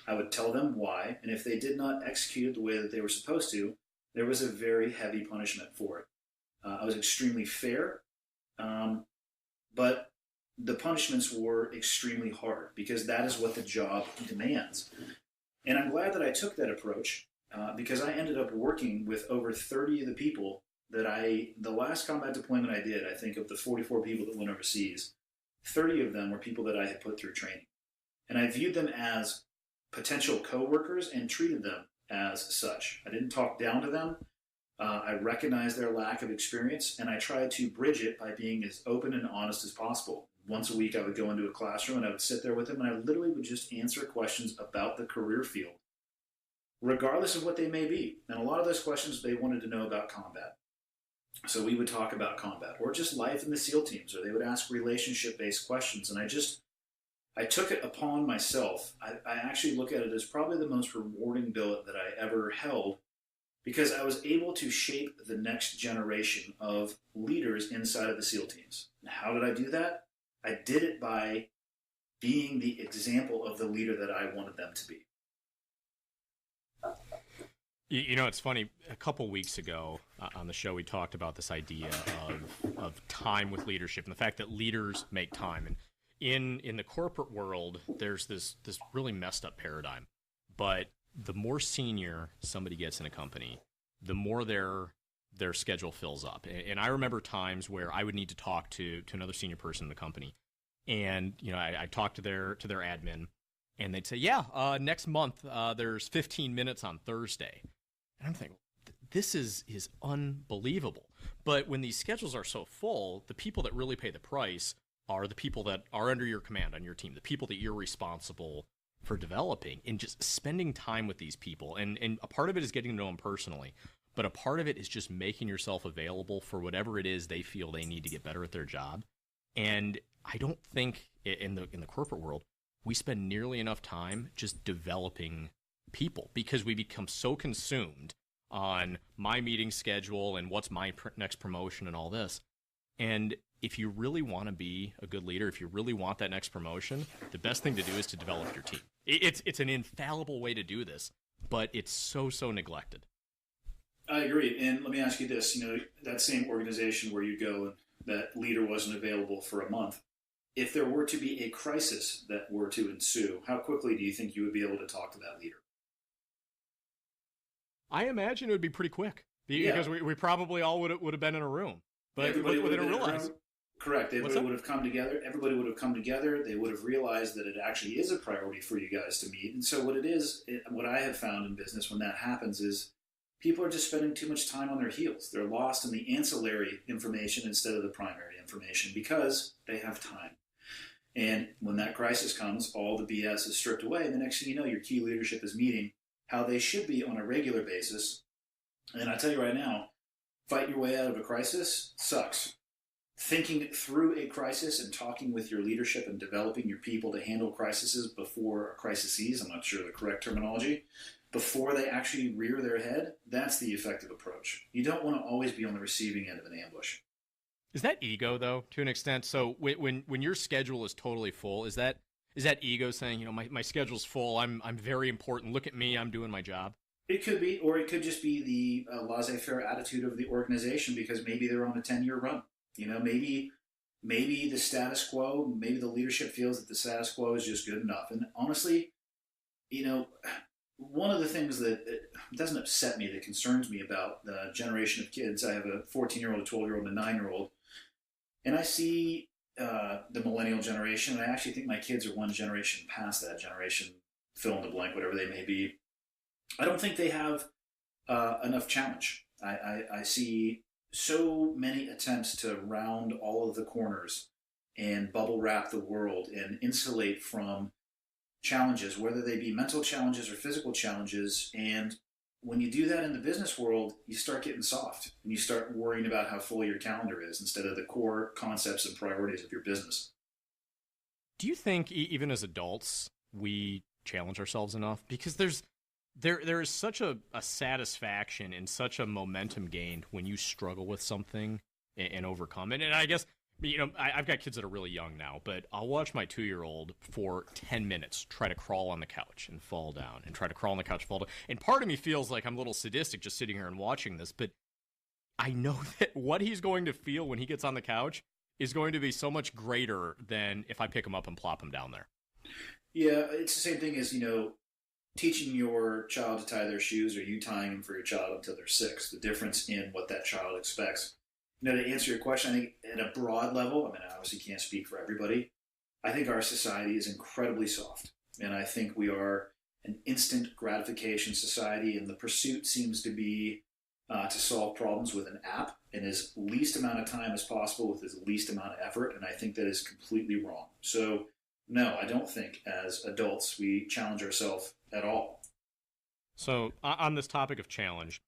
I would tell them why. And if they did not execute it the way that they were supposed to, there was a very heavy punishment for it. I was extremely fair, but the punishments were extremely hard because that is what the job demands. And I'm glad that I took that approach because I ended up working with over 30 of the people that the last combat deployment I did, I think of the 44 people that went overseas, 30 of them were people that I had put through training. And I viewed them as potential co-workers and treated them as such. I didn't talk down to them. I recognized their lack of experience, and I tried to bridge it by being as open and honest as possible. Once a week, I would go into a classroom, and I would sit there with them, and I literally would just answer questions about the career field, regardless of what they may be. And a lot of those questions, they wanted to know about combat. So we would talk about combat, or just life in the SEAL teams, or they would ask relationship-based questions, and I took it upon myself. I actually look at it as probably the most rewarding billet that I ever held, because I was able to shape the next generation of leaders inside of the SEAL teams. And how did I do that? I did it by being the example of the leader that I wanted them to be. It's funny. A couple weeks ago on the show, we talked about this idea of time with leadership and the fact that leaders make time. And in the corporate world, there's this really messed up paradigm. But the more senior somebody gets in a company, the more their schedule fills up. And I remember times where I would need to talk to another senior person in the company. And, I talked to their admin, and they'd say, next month there's 15 minutes on Thursday. And I'm thinking, this is unbelievable. But when these schedules are so full, the people that really pay the price are the people that are under your command on your team, the people that you're responsible for developing, and just spending time with these people. And a part of it is getting to know them personally, but a part of it is just making yourself available for whatever it is they feel they need to get better at their job. And I don't think in the corporate world, we spend nearly enough time just developing people because we become so consumed on my meeting schedule and what's my next promotion and all this. And if you really want to be a good leader, if you really want that next promotion, the best thing to do is to develop your team. It's an infallible way to do this, but it's so neglected. I agree. And let me ask you this, that same organization where you go and that leader wasn't available for a month, if there were to be a crisis that were to ensue, how quickly do you think you would be able to talk to that leader? I imagine it would be pretty quick because we probably all would have been in a room. But everybody what would they have don't realize. Correct. Everybody would have come together. Everybody would have come together. They would have realized that it actually is a priority for you guys to meet. And so what I have found in business when that happens is people are just spending too much time on their heels. They're lost in the ancillary information instead of the primary information because they have time. And when that crisis comes, all the BS is stripped away. And the next thing you know, your key leadership is meeting how they should be on a regular basis. And I tell you right now, fight your way out of a crisis sucks. Thinking through a crisis and talking with your leadership and developing your people to handle crises, I'm not sure the correct terminology, before they actually rear their head, that's the effective approach. You don't want to always be on the receiving end of an ambush. Is that ego, though, to an extent? So when your schedule is totally full, is that ego saying, my schedule's full, I'm very important, look at me, I'm doing my job? It could be, or it could just be the laissez-faire attitude of the organization because maybe they're on a 10-year run. Maybe the status quo, maybe the leadership feels that the status quo is just good enough. And honestly, one of the things that doesn't upset me, that concerns me about the generation of kids, I have a 14-year-old, a 12-year-old, and a 9-year-old, and I see the millennial generation, and I actually think my kids are one generation past that generation, fill in the blank, whatever they may be. I don't think they have enough challenge. I see so many attempts to round all of the corners and bubble wrap the world and insulate from challenges, whether they be mental challenges or physical challenges. And when you do that in the business world, you start getting soft and you start worrying about how full your calendar is instead of the core concepts and priorities of your business. Do you think even as adults, we challenge ourselves enough? Because there is such a satisfaction and such a momentum gained when you struggle with something and overcome it. And I guess, I've got kids that are really young now, but I'll watch my 2-year-old for 10 minutes try to crawl on the couch and fall down and try to crawl on the couch and fall down. And part of me feels like I'm a little sadistic just sitting here and watching this, but I know that what he's going to feel when he gets on the couch is going to be so much greater than if I pick him up and plop him down there. Yeah, it's the same thing as, teaching your child to tie their shoes or you tying them for your child until they're 6. The difference in what that child expects. To answer your question, I think at a broad level, I obviously can't speak for everybody. I think our society is incredibly soft. And I think we are an instant gratification society. And the pursuit seems to be to solve problems with an app in as least amount of time as possible with as least amount of effort. And I think that is completely wrong. So, no, I don't think as adults we challenge ourselves at all. So on this topic of challenge,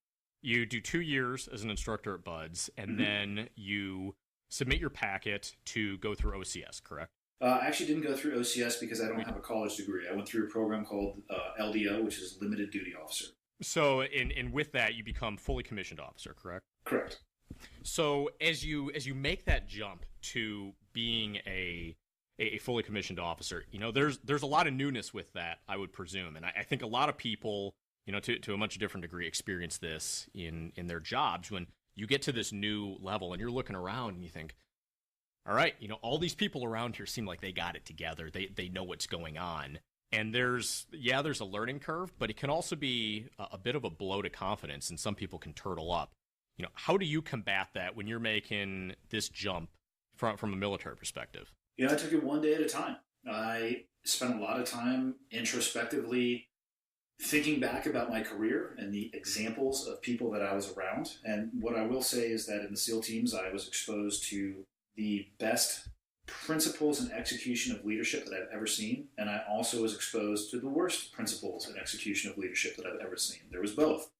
you do 2 years as an instructor at Buds, and then you submit your packet to go through OCS, correct? I actually didn't go through OCS because I don't have a college degree. I went through a program called LDO, which is Limited Duty Officer. So, and with that, you become fully commissioned officer, correct? Correct. So as you make that jump to being a fully commissioned officer, there's a lot of newness with that, I would presume. And I think a lot of people, to a much different degree, experience this in their jobs when you get to this new level and you're looking around and you think, all right, all these people around here seem like they got it together. They know what's going on. And there's a learning curve, but it can also be a bit of a blow to confidence, and some people can turtle up. How do you combat that when you're making this jump from a military perspective? I took it one day at a time. I spent a lot of time introspectively thinking back about my career and the examples of people that I was around. And what I will say is that in the SEAL teams, I was exposed to the best principles and execution of leadership that I've ever seen. And I also was exposed to the worst principles and execution of leadership that I've ever seen. There was both.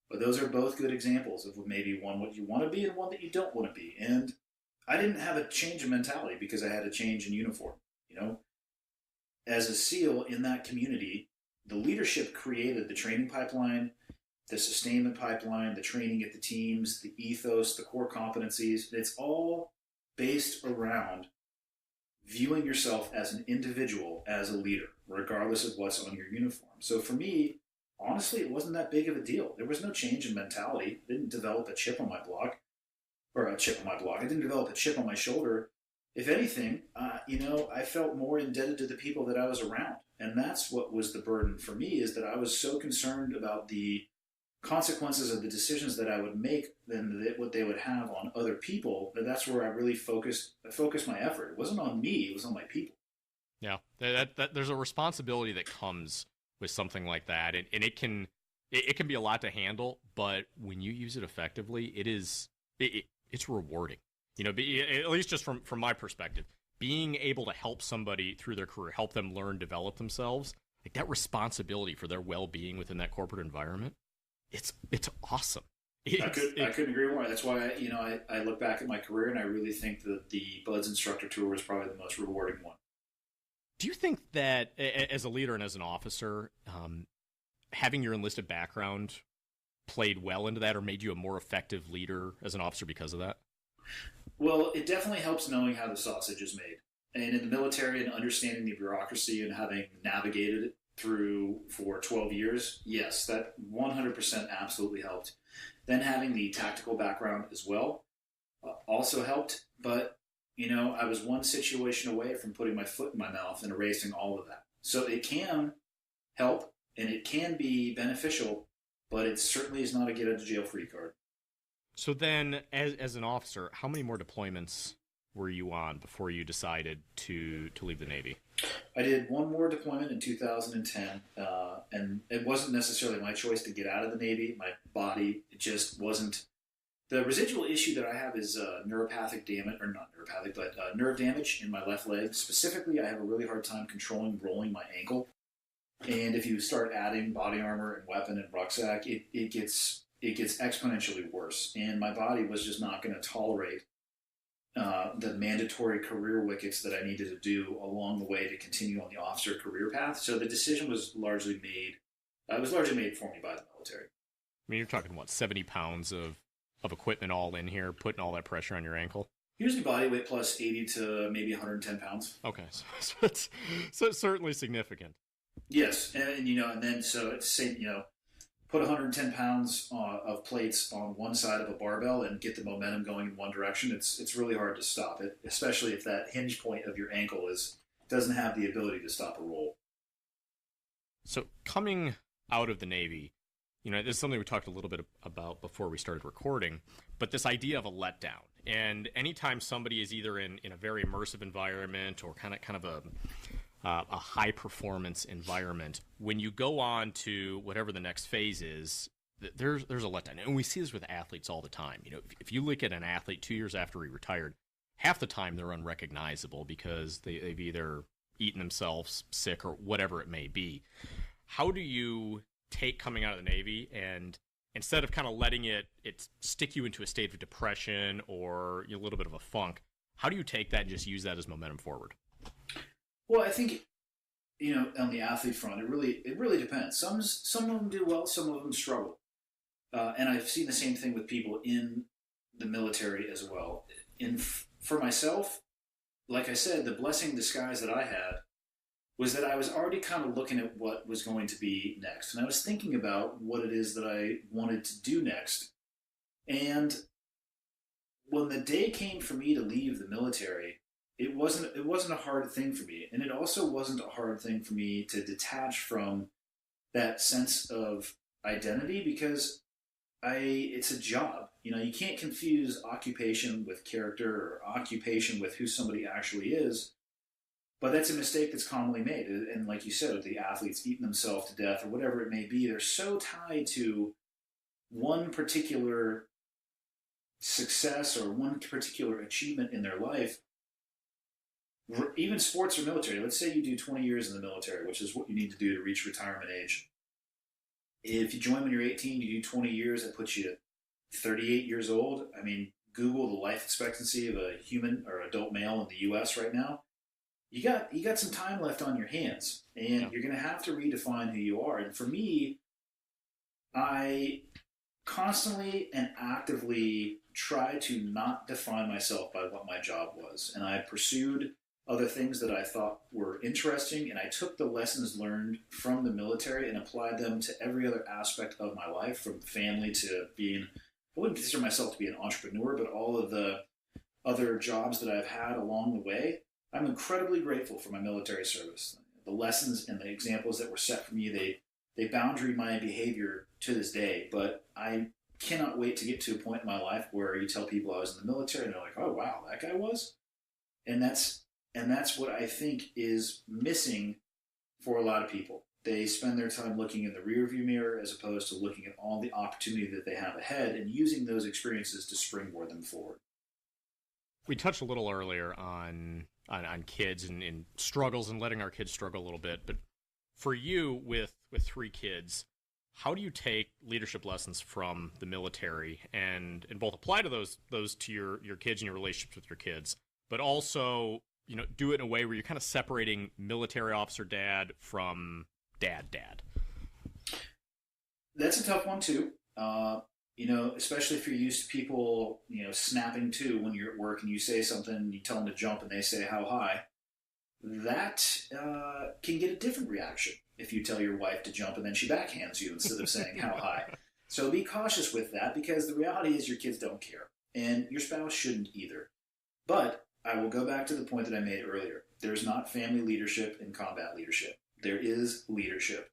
But those are both good examples of maybe one what you want to be and one that you don't want to be. And I didn't have a change in mentality because I had a change in uniform. As a SEAL in that community, the leadership created the training pipeline, the sustainment pipeline, the training at the teams, the ethos, the core competencies. It's all based around viewing yourself as an individual, as a leader, regardless of what's on your uniform. So for me, honestly, it wasn't that big of a deal. There was no change in mentality. I didn't develop a chip on my block. I didn't develop a chip on my shoulder if anything, I felt more indebted to the people that I was around. And that's what was the burden for me, is that I was so concerned about the consequences of the decisions that I would make than what they would have on other people. That's where I really focused my effort. It wasn't on me, it was on my people. Yeah, that there's a responsibility that comes with something like that, and it can be a lot to handle, but when you use it effectively, it's rewarding. At least just from my perspective, being able to help somebody through their career, help them learn, develop themselves, like that responsibility for their well-being within that corporate environment, it's awesome. I couldn't agree more. That's why I look back at my career and I really think that the Buds Instructor Tour was probably the most rewarding one. Do you think that as a leader and as an officer, having your enlisted background played well into that, or made you a more effective leader as an officer because of that? Well, it definitely helps knowing how the sausage is made. And in the military and understanding the bureaucracy and having navigated it through for 12 years, yes, that 100% absolutely helped. Then having the tactical background as well also helped. But, I was one situation away from putting my foot in my mouth and erasing all of that. So it can help and it can be beneficial, but it certainly is not a get out of jail free card. So then, as an officer, how many more deployments were you on before you decided to leave the Navy? I did one more deployment in 2010, and it wasn't necessarily my choice to get out of the Navy. My body just wasn't. The residual issue that I have is neuropathic damage, or not neuropathic, but nerve damage in my left leg. Specifically, I have a really hard time controlling rolling my ankle. And if you start adding body armor and weapon and rucksack, it gets exponentially worse. And my body was just not going to tolerate the mandatory career wickets that I needed to do along the way to continue on the officer career path. So the decision was largely made. For me by the military. I mean, you're talking, 70 pounds of equipment all in here, putting all that pressure on your ankle? Usually body weight plus 80 to maybe 110 pounds. Okay, so it's certainly significant. Yes, and then so it's say put 110 pounds of plates on one side of a barbell and get the momentum going in one direction. It's really hard to stop it, especially if that hinge point of your ankle doesn't have the ability to stop a roll. So coming out of the Navy, this is something we talked a little bit about before we started recording, but this idea of a letdown. And anytime somebody is either in a very immersive environment or kind of a high performance environment, when you go on to whatever the next phase is, there's a letdown. And we see this with athletes all the time. If you look at an athlete 2 years after he retired, half the time they're unrecognizable because they've either eaten themselves sick or whatever it may be. How do you take coming out of the Navy and instead of kind of letting it stick you into a state of depression or a little bit of a funk, how do you take that and just use that as momentum forward? Well, I think, on the athlete front, it really depends. Some of them do well, some of them struggle. And I've seen the same thing with people in the military as well. For myself, like I said, the blessing in disguise that I had was that I was already kind of looking at what was going to be next. And I was thinking about what it is that I wanted to do next. And when the day came for me to leave the military, it wasn't a hard thing for me. And it also wasn't a hard thing for me to detach from that sense of identity because it's a job. You can't confuse occupation with character or occupation with who somebody actually is. But that's a mistake that's commonly made. And like you said, the athletes eating themselves to death or whatever it may be, they're so tied to one particular success or one particular achievement in their life. Even sports or military. Let's say you do 20 years in the military, which is what you need to do to reach retirement age. If you join when you're 18, you do 20 years, that puts you at 38 years old. I mean, Google the life expectancy of a human or adult male in the U.S. right now. You got some time left on your hands, and you're going to have to redefine who you are. And for me, I constantly and actively try to not define myself by what my job was. And I pursued other things that I thought were interesting, and I took the lessons learned from the military and applied them to every other aspect of my life, from family to being, I wouldn't consider myself to be an entrepreneur, but all of the other jobs that I've had along the way, I'm incredibly grateful for my military service. The lessons and the examples that were set for me, they boundary my behavior to this day. But I cannot wait to get to a point in my life where you tell people I was in the military and they're like, oh wow, that guy was? And that's what I think is missing for a lot of people. They spend their time looking in the rearview mirror as opposed to looking at all the opportunity that they have ahead and using those experiences to springboard them forward. We touched a little earlier on kids and struggles and letting our kids struggle a little bit. But for you, with 3 kids, how do you take leadership lessons from the military and both apply to those to your kids and your relationships with your kids, but also, you know, do it in a way where you're kind of separating military officer dad from dad? That's a tough one too. You know, especially if you're used to people, you know, snapping to when you're at work and you say something, you tell them to jump and they say how high. That can get a different reaction if you tell your wife to jump and then she backhands you instead of saying how high. So be cautious with that, because the reality is your kids don't care and your spouse shouldn't either. But I will go back to the point that I made earlier. There's not family leadership and combat leadership. There is leadership.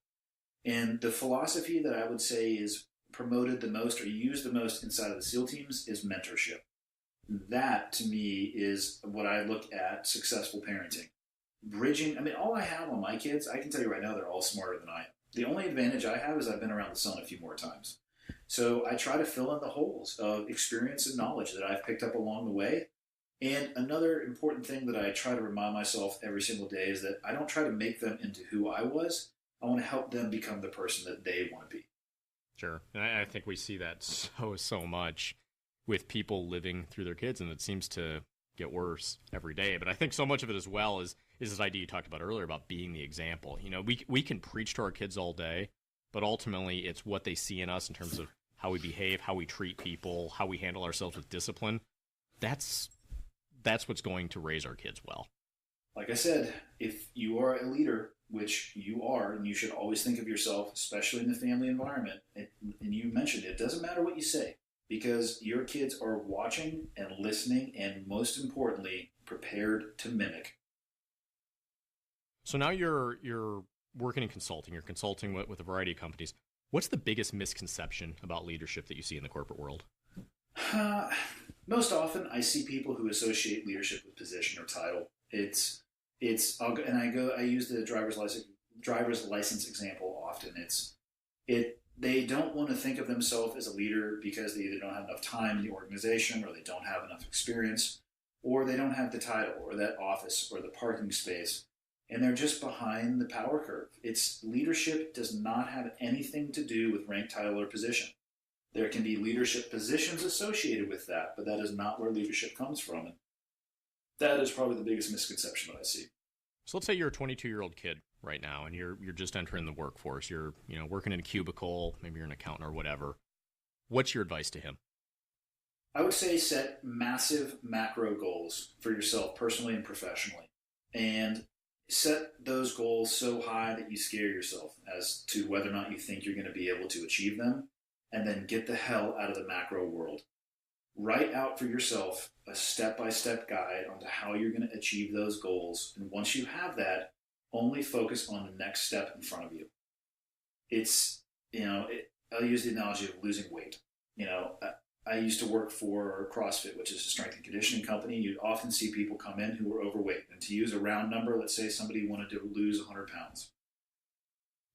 And the philosophy that I would say is promoted the most or used the most inside of the SEAL teams is mentorship. That, to me, is what I look at successful parenting. Bridging, I mean, all I have on my kids, I can tell you right now, they're all smarter than I am. The only advantage I have is I've been around the sun a few more times. So I try to fill in the holes of experience and knowledge that I've picked up along the way. And another important thing that I try to remind myself every single day is that I don't try to make them into who I was. I want to help them become the person that they want to be. Sure. And I think we see that so much with people living through their kids, and it seems to get worse every day. But I think so much of it as well is this idea you talked about earlier about being the example. You know, we can preach to our kids all day, but ultimately it's what they see in us in terms of how we behave, how we treat people, how we handle ourselves with discipline. That's what's going to raise our kids well. Like I said, if you are a leader, which you are, and you should always think of yourself, especially in the family environment, and you mentioned it doesn't matter what you say, because your kids are watching and listening and, most importantly, prepared to mimic. So now you're working in consulting. You're consulting with a variety of companies. What's the biggest misconception about leadership that you see in the corporate world? Most often, I see people who associate leadership with position or title. I use the driver's license example often. They don't want to think of themselves as a leader because they either don't have enough time in the organization, or they don't have enough experience, or they don't have the title or that office or the parking space, and they're just behind the power curve. Leadership does not have anything to do with rank, title, or position. There can be leadership positions associated with that, but that is not where leadership comes from. And that is probably the biggest misconception that I see. So let's say you're a 22-year-old kid right now, and you're just entering the workforce. You're working in a cubicle, maybe you're an accountant or whatever. What's your advice to him? I would say set massive macro goals for yourself personally and professionally. And set those goals so high that you scare yourself as to whether or not you think you're going to be able to achieve them. And then get the hell out of the macro world. Write out for yourself a step-by-step guide onto how you're going to achieve those goals. And once you have that, only focus on the next step in front of you. I'll use the analogy of losing weight. I used to work for CrossFit, which is a strength and conditioning company. You'd often see people come in who were overweight. And to use a round number, let's say somebody wanted to lose 100 pounds.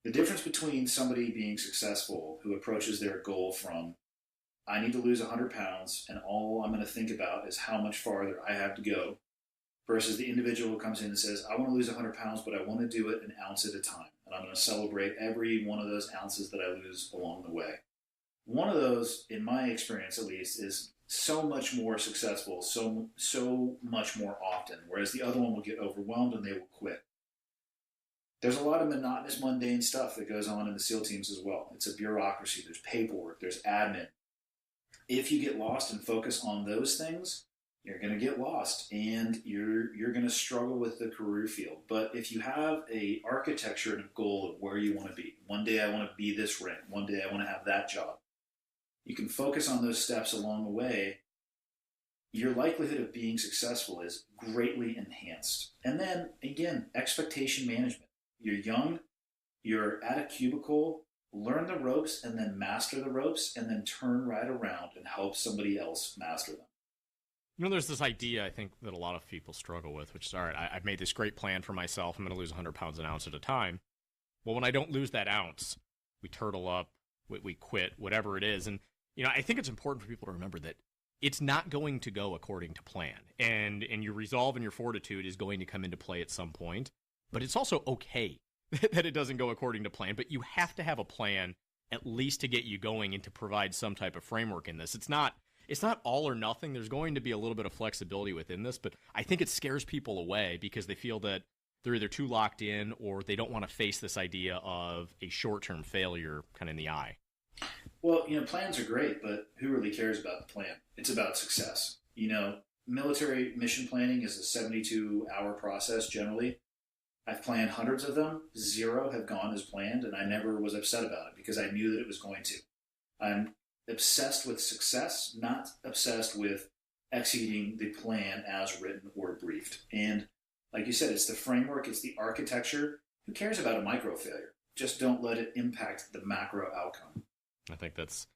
The difference between somebody being successful who approaches their goal from, I need to lose 100 pounds and all I'm going to think about is how much farther I have to go, versus the individual who comes in and says, I want to lose 100 pounds, but I want to do it an ounce at a time. And I'm going to celebrate every one of those ounces that I lose along the way. One of those, in my experience at least, is so much more successful, so much more often, whereas the other one will get overwhelmed and they will quit. There's a lot of monotonous, mundane stuff that goes on in the SEAL teams as well. It's a bureaucracy, there's paperwork, there's admin. If you get lost and focus on those things, you're going to get lost and you're going to struggle with the career field. But if you have a architecture and a goal of where you want to be, one day I want to be this rank, one day I want to have that job, you can focus on those steps along the way your likelihood of being successful is greatly enhanced. And then, again, expectation management. You're young, you're at a cubicle, learn the ropes and then master the ropes and then turn right around and help somebody else master them. There's this idea I think that a lot of people struggle with, which is, all right, I've made this great plan for myself. I'm going to lose 100 pounds an ounce at a time. Well, when I don't lose that ounce, we turtle up, we quit, whatever it is. And, I think it's important for people to remember that it's not going to go according to plan. And your resolve and your fortitude is going to come into play at some point. But it's also okay that it doesn't go according to plan. But you have to have a plan at least to get you going and to provide some type of framework in this. It's not all or nothing. There's going to be a little bit of flexibility within this, but I think it scares people away because they feel that they're either too locked in or they don't want to face this idea of a short-term failure kind of in the eye. Well, plans are great, but who really cares about the plan? It's about success. Military mission planning is a 72-hour process generally. I've planned hundreds of them. 0 have gone as planned, and I never was upset about it because I knew that it was going to. I'm obsessed with success, not obsessed with executing the plan as written or briefed. And like you said, it's the framework, it's the architecture. Who cares about a micro failure? Just don't let it impact the macro outcome. I think that's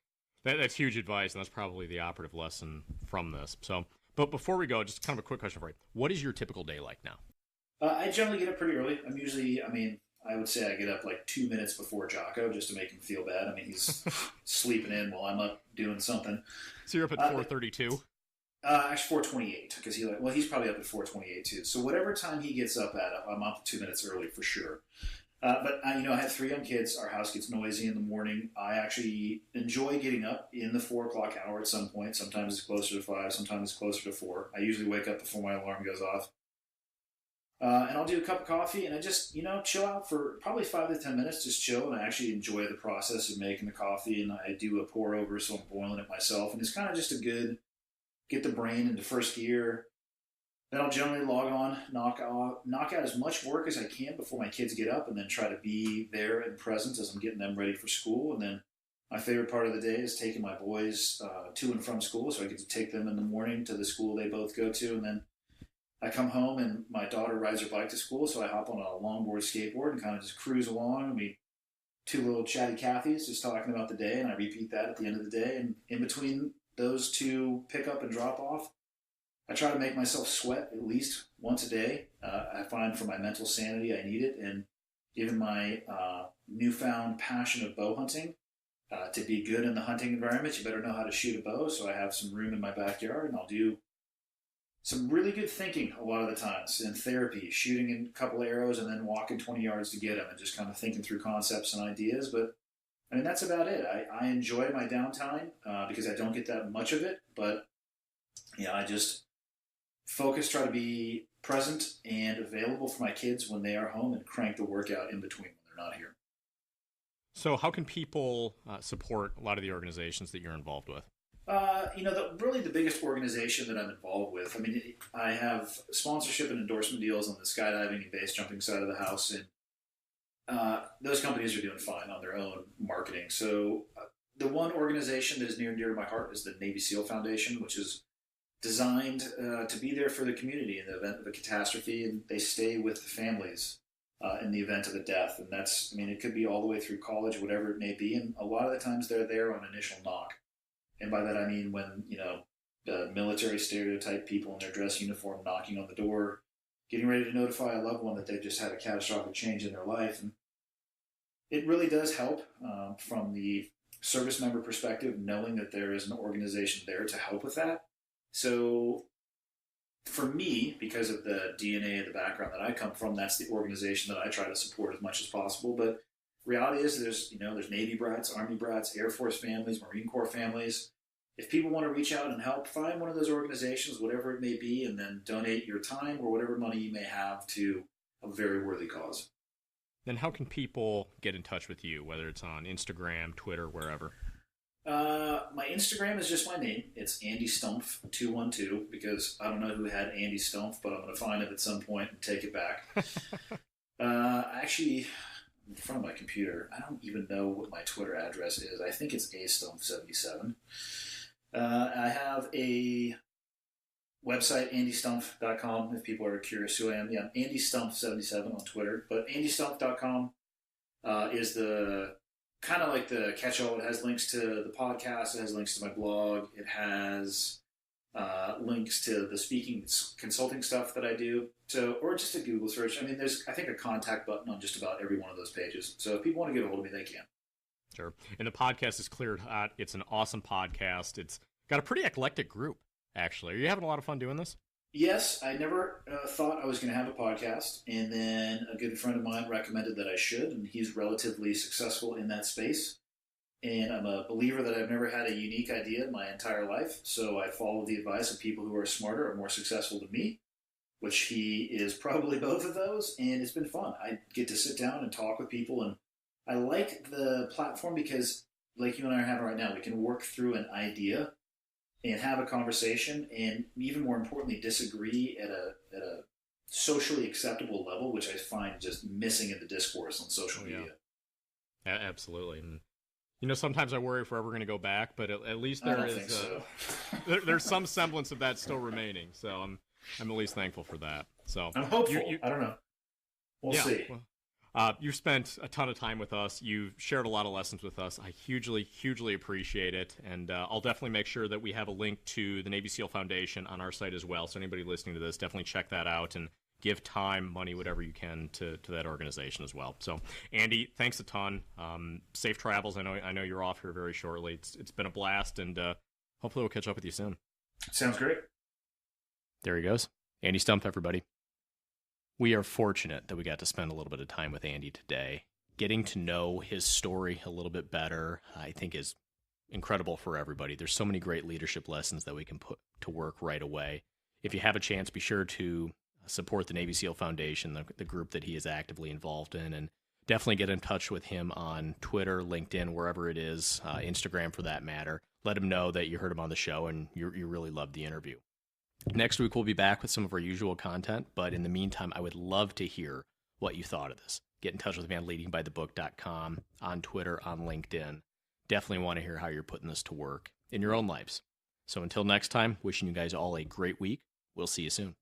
huge advice, and that's probably the operative lesson from this. So, but before we go, just kind of a quick question for you. What is your typical day like now? I generally get up pretty early. I would say I get up like 2 minutes before Jocko just to make him feel bad. He's sleeping in while I'm up doing something. So you're up at 4:32? Actually 4:28 because he's probably up at 4:28 too. So whatever time he gets up at, I'm up 2 minutes early for sure. But I have 3 young kids. Our house gets noisy in the morning. I actually enjoy getting up in the 4 o'clock hour at some point. Sometimes it's closer to 5. Sometimes it's closer to 4. I usually wake up before my alarm goes off. And I'll do a cup of coffee and I just, chill out for probably 5 to 10 minutes, just chill. And I actually enjoy the process of making the coffee. And I do a pour over, so I'm boiling it myself. And it's kind of just a good, get the brain into first gear. Then I'll generally log on, knock out as much work as I can before my kids get up and then try to be there and present as I'm getting them ready for school. And then my favorite part of the day is taking my boys to and from school. So I get to take them in the morning to the school they both go to. And then I come home and my daughter rides her bike to school, so I hop on a longboard skateboard and kind of just cruise along. We 2 little chatty Cathys just talking about the day, and I repeat that at the end of the day. And in between those 2 pick up and drop off, I try to make myself sweat at least once a day. I find for my mental sanity I need it, and given my newfound passion of bow hunting, to be good in the hunting environment, you better know how to shoot a bow. So I have some room in my backyard, and I'll do some really good thinking a lot of the times in therapy, shooting in a couple arrows and then walking 20 yards to get them and just kind of thinking through concepts and ideas. But that's about it. I enjoy my downtime because I don't get that much of it. But I just focus, try to be present and available for my kids when they are home and crank the workout in between when they're not here. So how can people support a lot of the organizations that you're involved with? Really the biggest organization that I'm involved with, I have sponsorship and endorsement deals on the skydiving and base jumping side of the house, and those companies are doing fine on their own marketing. So the one organization that is near and dear to my heart is the Navy SEAL Foundation, which is designed to be there for the community in the event of a catastrophe, and they stay with the families in the event of a death. And that's, it could be all the way through college, whatever it may be, and a lot of the times they're there on initial knock. And by that I mean when, the military stereotype people in their dress uniform knocking on the door, getting ready to notify a loved one that they've just had a catastrophic change in their life. And it really does help from the service member perspective, knowing that there is an organization there to help with that. So for me, because of the DNA of the background that I come from, that's the organization that I try to support as much as possible. But reality is there's Navy brats, Army brats, Air Force families, Marine Corps families. If people want to reach out and help, find one of those organizations, whatever it may be, and then donate your time or whatever money you may have to a very worthy cause. Then how can people get in touch with you, whether it's on Instagram, Twitter, wherever? My Instagram is just my name. It's Andy Stumpf 212 because I don't know who had Andy Stumpf, but I'm going to find it at some point and take it back. Actually, in front of my computer, I don't even know what my Twitter address is. I think it's astumpf77. I have a Website, andystumpf.com, if people are curious who I am. Yeah, Andy Stumpf77 on Twitter. But andystumpf.com is the kind of like the catch-all. It has links to the podcast. It has links to my blog. It has links to the speaking consulting stuff that I do. So, or just a Google search. I mean, there's, I think, a contact button on just about every one of those pages. So if people want to get a hold of me, they can. Sure. And the podcast is Cleared Hot. It's an awesome podcast. It's got a pretty eclectic group, actually. Are you having a lot of fun doing this? Yes, I never thought I was going to have a podcast. And then a good friend of mine recommended that I should, and he's relatively successful in that space. And I'm a believer that I've never had a unique idea in my entire life. So I follow the advice of people who are smarter or more successful than me, which he is probably both of those. And it's been fun. I get to sit down and talk with people. And I like the platform because, like you and I are having right now, we can work through an idea and have a conversation, and even more importantly, disagree at a socially acceptable level, which I find just missing in the discourse on social media. Absolutely. And sometimes I worry if we're ever going to go back, but at least I don't think so. There's some semblance of that still remaining. So I'm at least thankful for that. So I'm hopeful. I don't know. We'll see. You've spent a ton of time with us. You've shared a lot of lessons with us. I hugely, hugely appreciate it. And I'll definitely make sure that we have a link to the Navy SEAL Foundation on our site as well. So anybody listening to this, definitely check that out and give time, money, whatever you can to that organization as well. So, Andy, thanks a ton. Safe travels. I know you're off here very shortly. It's been a blast, and hopefully we'll catch up with you soon. Sounds great. There he goes. Andy Stumpf, everybody. We are fortunate that we got to spend a little bit of time with Andy today. Getting to know his story a little bit better, I think, is incredible for everybody. There's so many great leadership lessons that we can put to work right away. If you have a chance, be sure to support the Navy SEAL Foundation, the group that he is actively involved in, and definitely get in touch with him on Twitter, LinkedIn, wherever it is, Instagram for that matter. Let him know that you heard him on the show and you really loved the interview. Next week, we'll be back with some of our usual content, but in the meantime, I would love to hear what you thought of this. Get in touch with me on leadingbythebook.com, on Twitter, on LinkedIn. Definitely want to hear how you're putting this to work in your own lives. So until next time, wishing you guys all a great week. We'll see you soon.